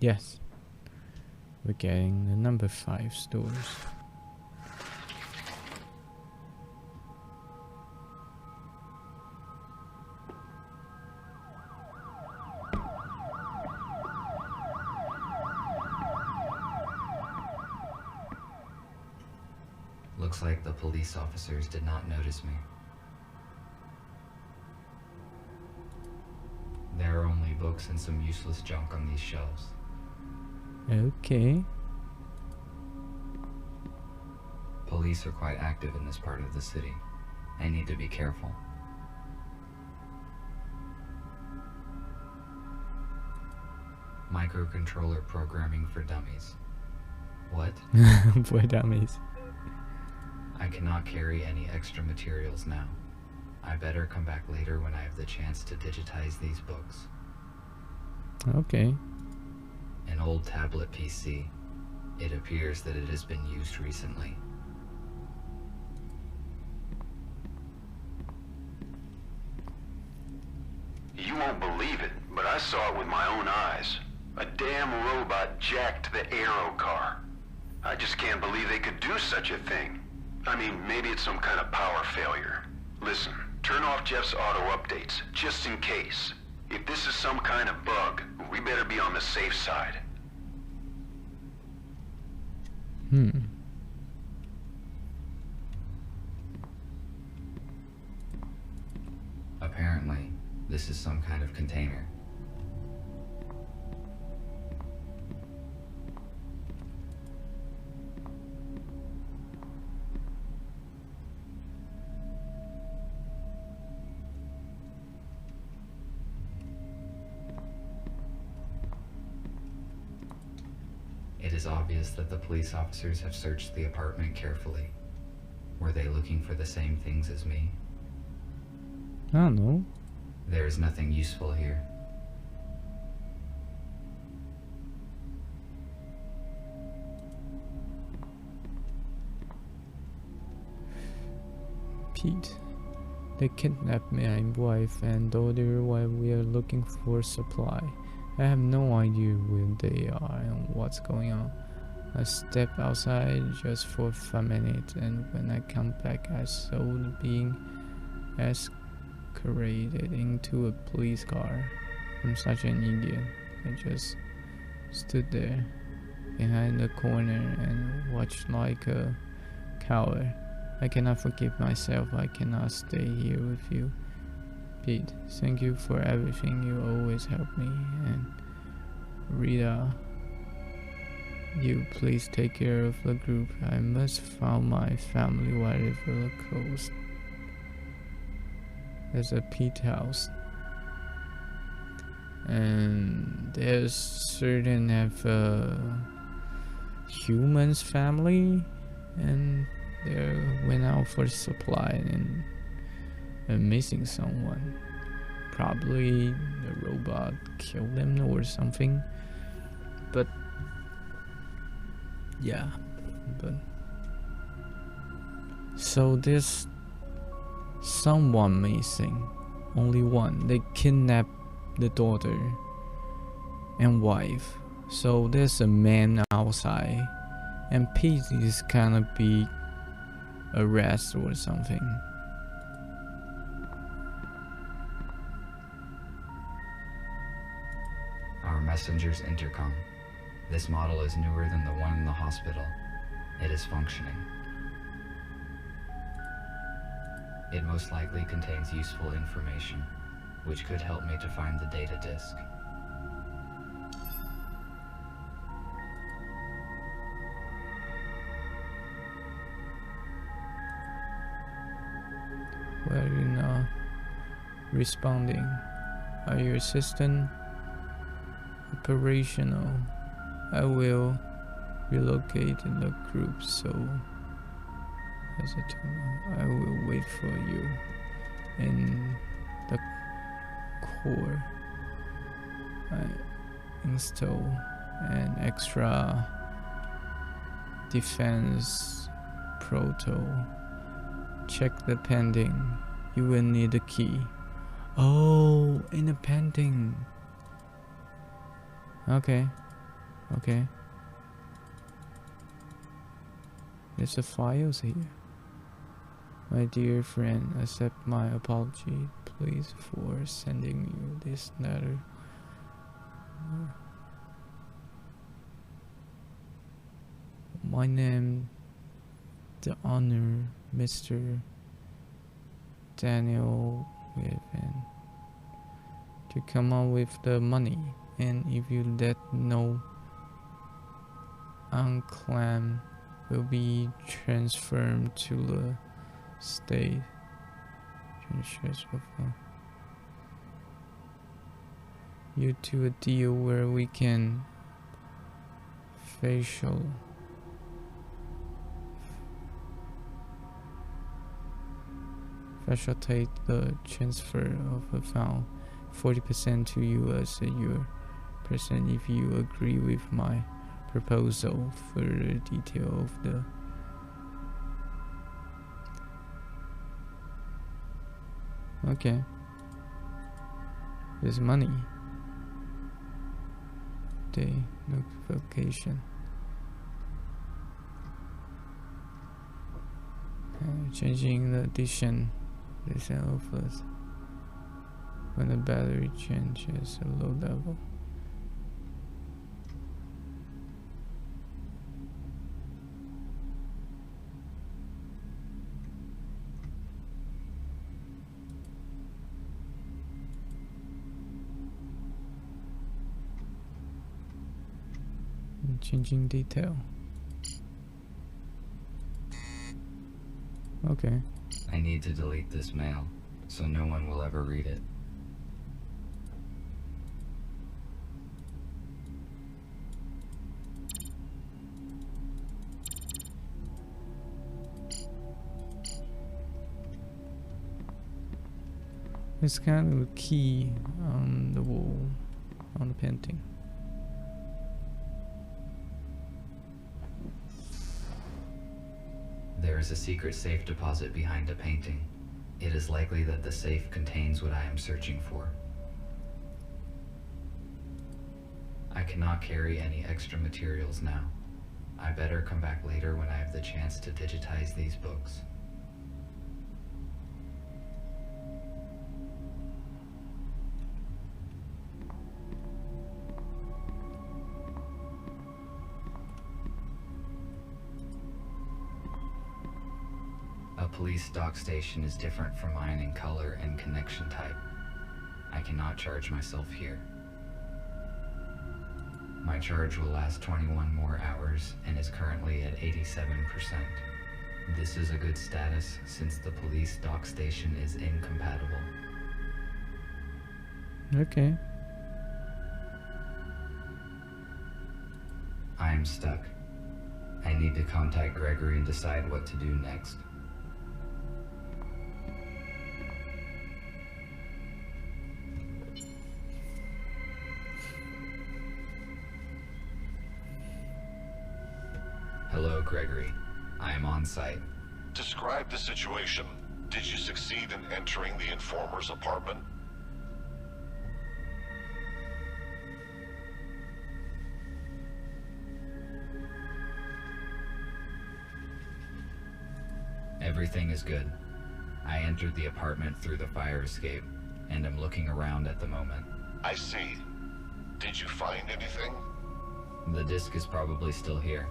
Yes. We're getting the number 5 stores. Looks like the police officers did not notice me. There are only books and some useless junk on these shelves. Okay. Police are quite active in this part of the city. I need to be careful. Microcontroller programming for dummies. What? For dummies. I cannot carry any extra materials now. I better come back later when I have the chance to digitize these books. Okay. An old tablet PC. It appears that it has been used recently. You won't believe it, but I saw it with my own eyes. A damn robot jacked the Aero car. I just can't believe they could do such a thing. I mean, maybe it's some kind of power failure. Listen, turn off Jeff's auto updates, just in case. If this is some kind of bug, we better be on the safe side. Apparently, this is some kind of container. It is obvious that the police officers have searched the apartment carefully. Were they looking for the same things as me? I don't know. There is nothing useful here. Pete. They kidnapped my wife and daughter while we are looking for supply. I have no idea where they are and what's going on. I step outside just for 5 minutes, and when I come back I saw the being escorted into a police car. I'm such an idiot. I just stood there behind the corner and watched like a coward. I cannot forgive myself. I cannot stay here with you. Pete, thank you for everything. You always help me. And Rita, you please take care of the group. I must find my family wherever the coast. There's a Pete house. And there's certain have a human's family, and they went out for supply and missing someone. Probably the robot killed them or something. But yeah, but so there's someone missing. Only one. They kidnapped the daughter and wife. So there's a man outside, and Pete is gonna be arrested or something. Our messenger's intercom. This model is newer than the one in the hospital. It is functioning. It most likely contains useful information, which could help me to find the data disk. Well, you're not responding. Are your assistant operational? I will relocate the group, so as I will wait for you in the core. I install an extra defense proto. Check the pending. You will need a key. Oh, in the pending. Okay. Okay. There's the files here. My dear friend, accept my apology, please, for sending you this letter. My name, the honor, Mr. Daniel Within, to come on with the money, and if you let know, unclaim will be transferred to the state. You to a deal where we can facilitate the transfer of a fund 40% to you as your percent if you agree with my proposal. Further detail of the okay. There's money. Day notification. Changing the addition. This offers when the battery changes a low level. Changing detail. Okay. I need to delete this mail, so no one will ever read it. There's kind of a key on the wall, on the painting. There is a secret safe deposit behind a painting. It is likely that the safe contains what I am searching for. I cannot carry any extra materials now. I better come back later when I have the chance to digitize these books. A police dock station is different from mine in color and connection type. I cannot charge myself here. My charge will last 21 more hours and is currently at 87%. This is a good status since the police dock station is incompatible. Okay. I am stuck. I need to contact Gregory and decide what to do next. Hello, Gregory. I am on site. Describe the situation. Did you succeed in entering the informer's apartment? Everything is good. I entered the apartment through the fire escape, and am looking around at the moment. I see. Did you find anything? The disc is probably still here.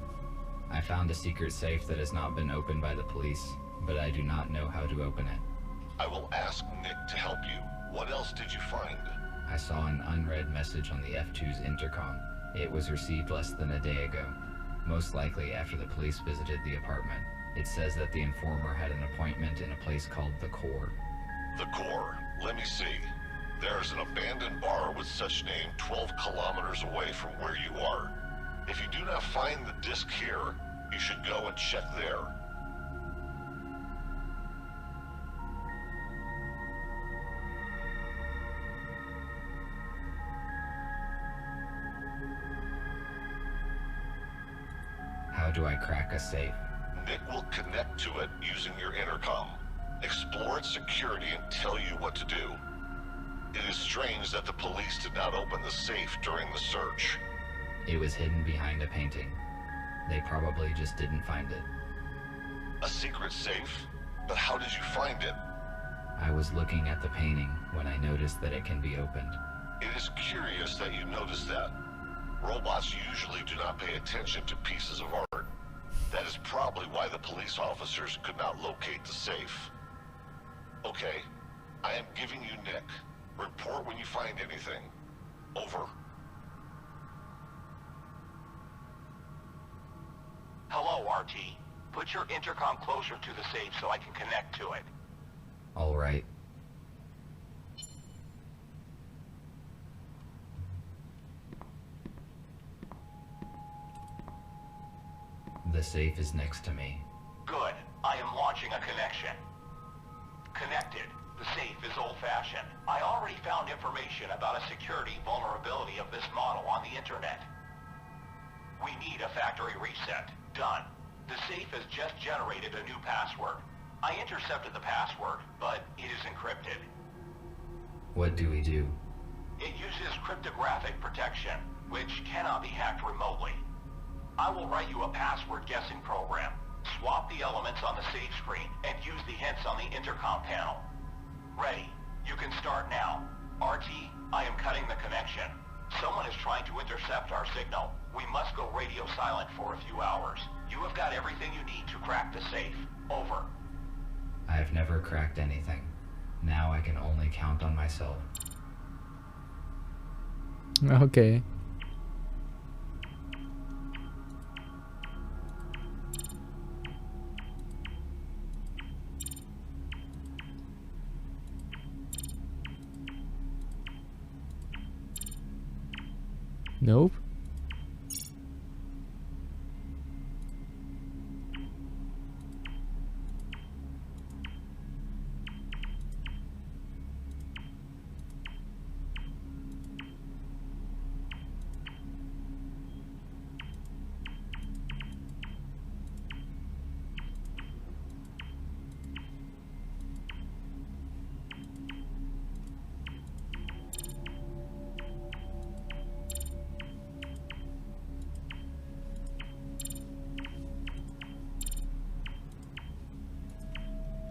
I found a secret safe that has not been opened by the police, but I do not know how to open it. I will ask Nick to help you. What else did you find? I saw an unread message on the F2's intercom. It was received less than a day ago, most likely after the police visited the apartment. It says that the informer had an appointment in a place called The Core. The Core. Let me see. There's an abandoned bar with such name 12 kilometers away from where you are. If you do not find the disc here, you should go and check there. How do I crack a safe? Nick will connect to it using your intercom. Explore its security and tell you what to do. It is strange that the police did not open the safe during the search. It was hidden behind a painting. They probably just didn't find it. A secret safe? But how did you find it? I was looking at the painting when I noticed that it can be opened. It is curious that you noticed that. Robots usually do not pay attention to pieces of art. That is probably why the police officers could not locate the safe. Okay, I am giving you Nick. Report when you find anything. Over. Hello, RT. Put your intercom closer to the safe so I can connect to it. All right. The safe is next to me. Good. I am launching a connection. Connected. The safe is old-fashioned. I already found information about a security vulnerability of this model on the internet. We need a factory reset. Done. The safe has just generated a new password. I intercepted the password, but it is encrypted. What do we do? It uses cryptographic protection, which cannot be hacked remotely. I will write you a password guessing program. Swap the elements on the safe screen and use the hints on the intercom panel. Ready. You can start now. RT, I am cutting the connection. Someone is trying to intercept our signal. We must go radio silent for a few hours. You have got everything you need to crack the safe. Over. I have never cracked anything. Now I can only count on myself. Okay. Nope.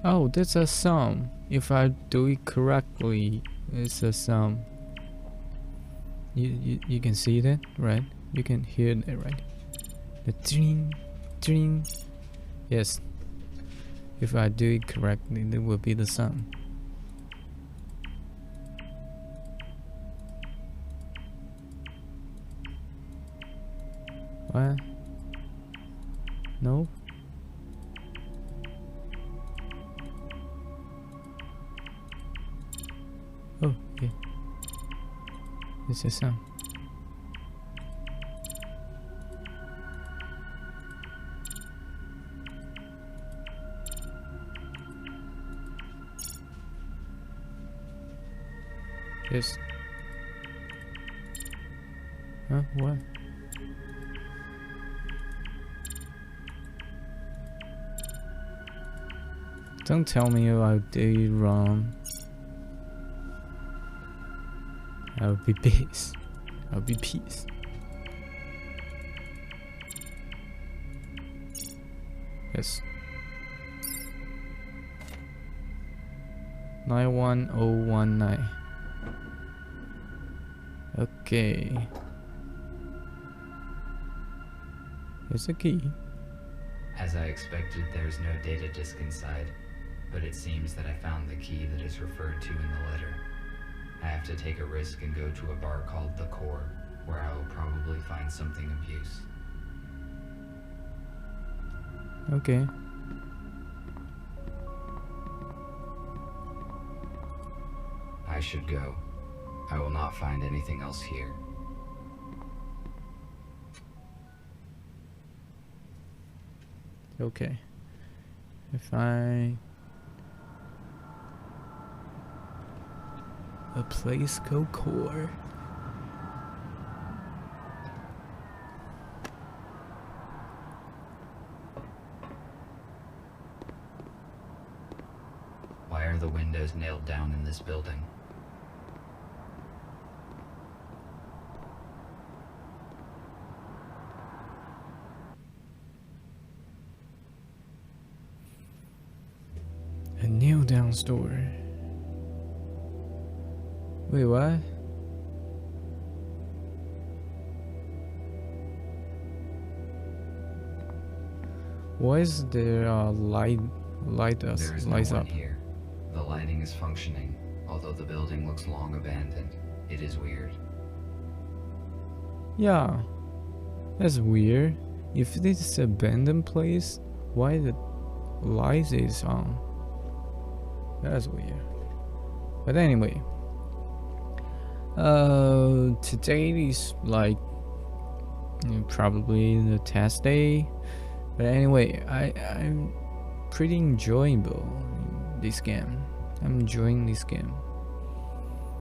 Oh, that's a sum. If I do it correctly, it's a sum. You can see that, right? You can hear that, right? The ding, ding. Yes. If I do it correctly, that will be the sum. What? No? Oh, yeah. It's a sum. Yes. Huh? What? Don't tell me I did it wrong. I'll be peace. I'll be peace. Yes. 91019. Okay. Here's a key. As I expected, there's no data disk inside, but it seems that I found the key that is referred to in the letter. I have to take a risk and go to a bar called The Core, where I will probably find something of use. Okay. I should go. I will not find anything else here. Okay. If I... a place called Core. Why are the windows nailed down in this building? down store. Wait, what? Why is there a light There is no lights one up? here. The lighting is functioning, although the building looks long abandoned. It is weird. Yeah, that's weird. If this is an abandoned place, why the light is on? That's weird. But anyway, today is like probably the test day. But anyway, I'm pretty enjoyable in this game. I'm enjoying this game.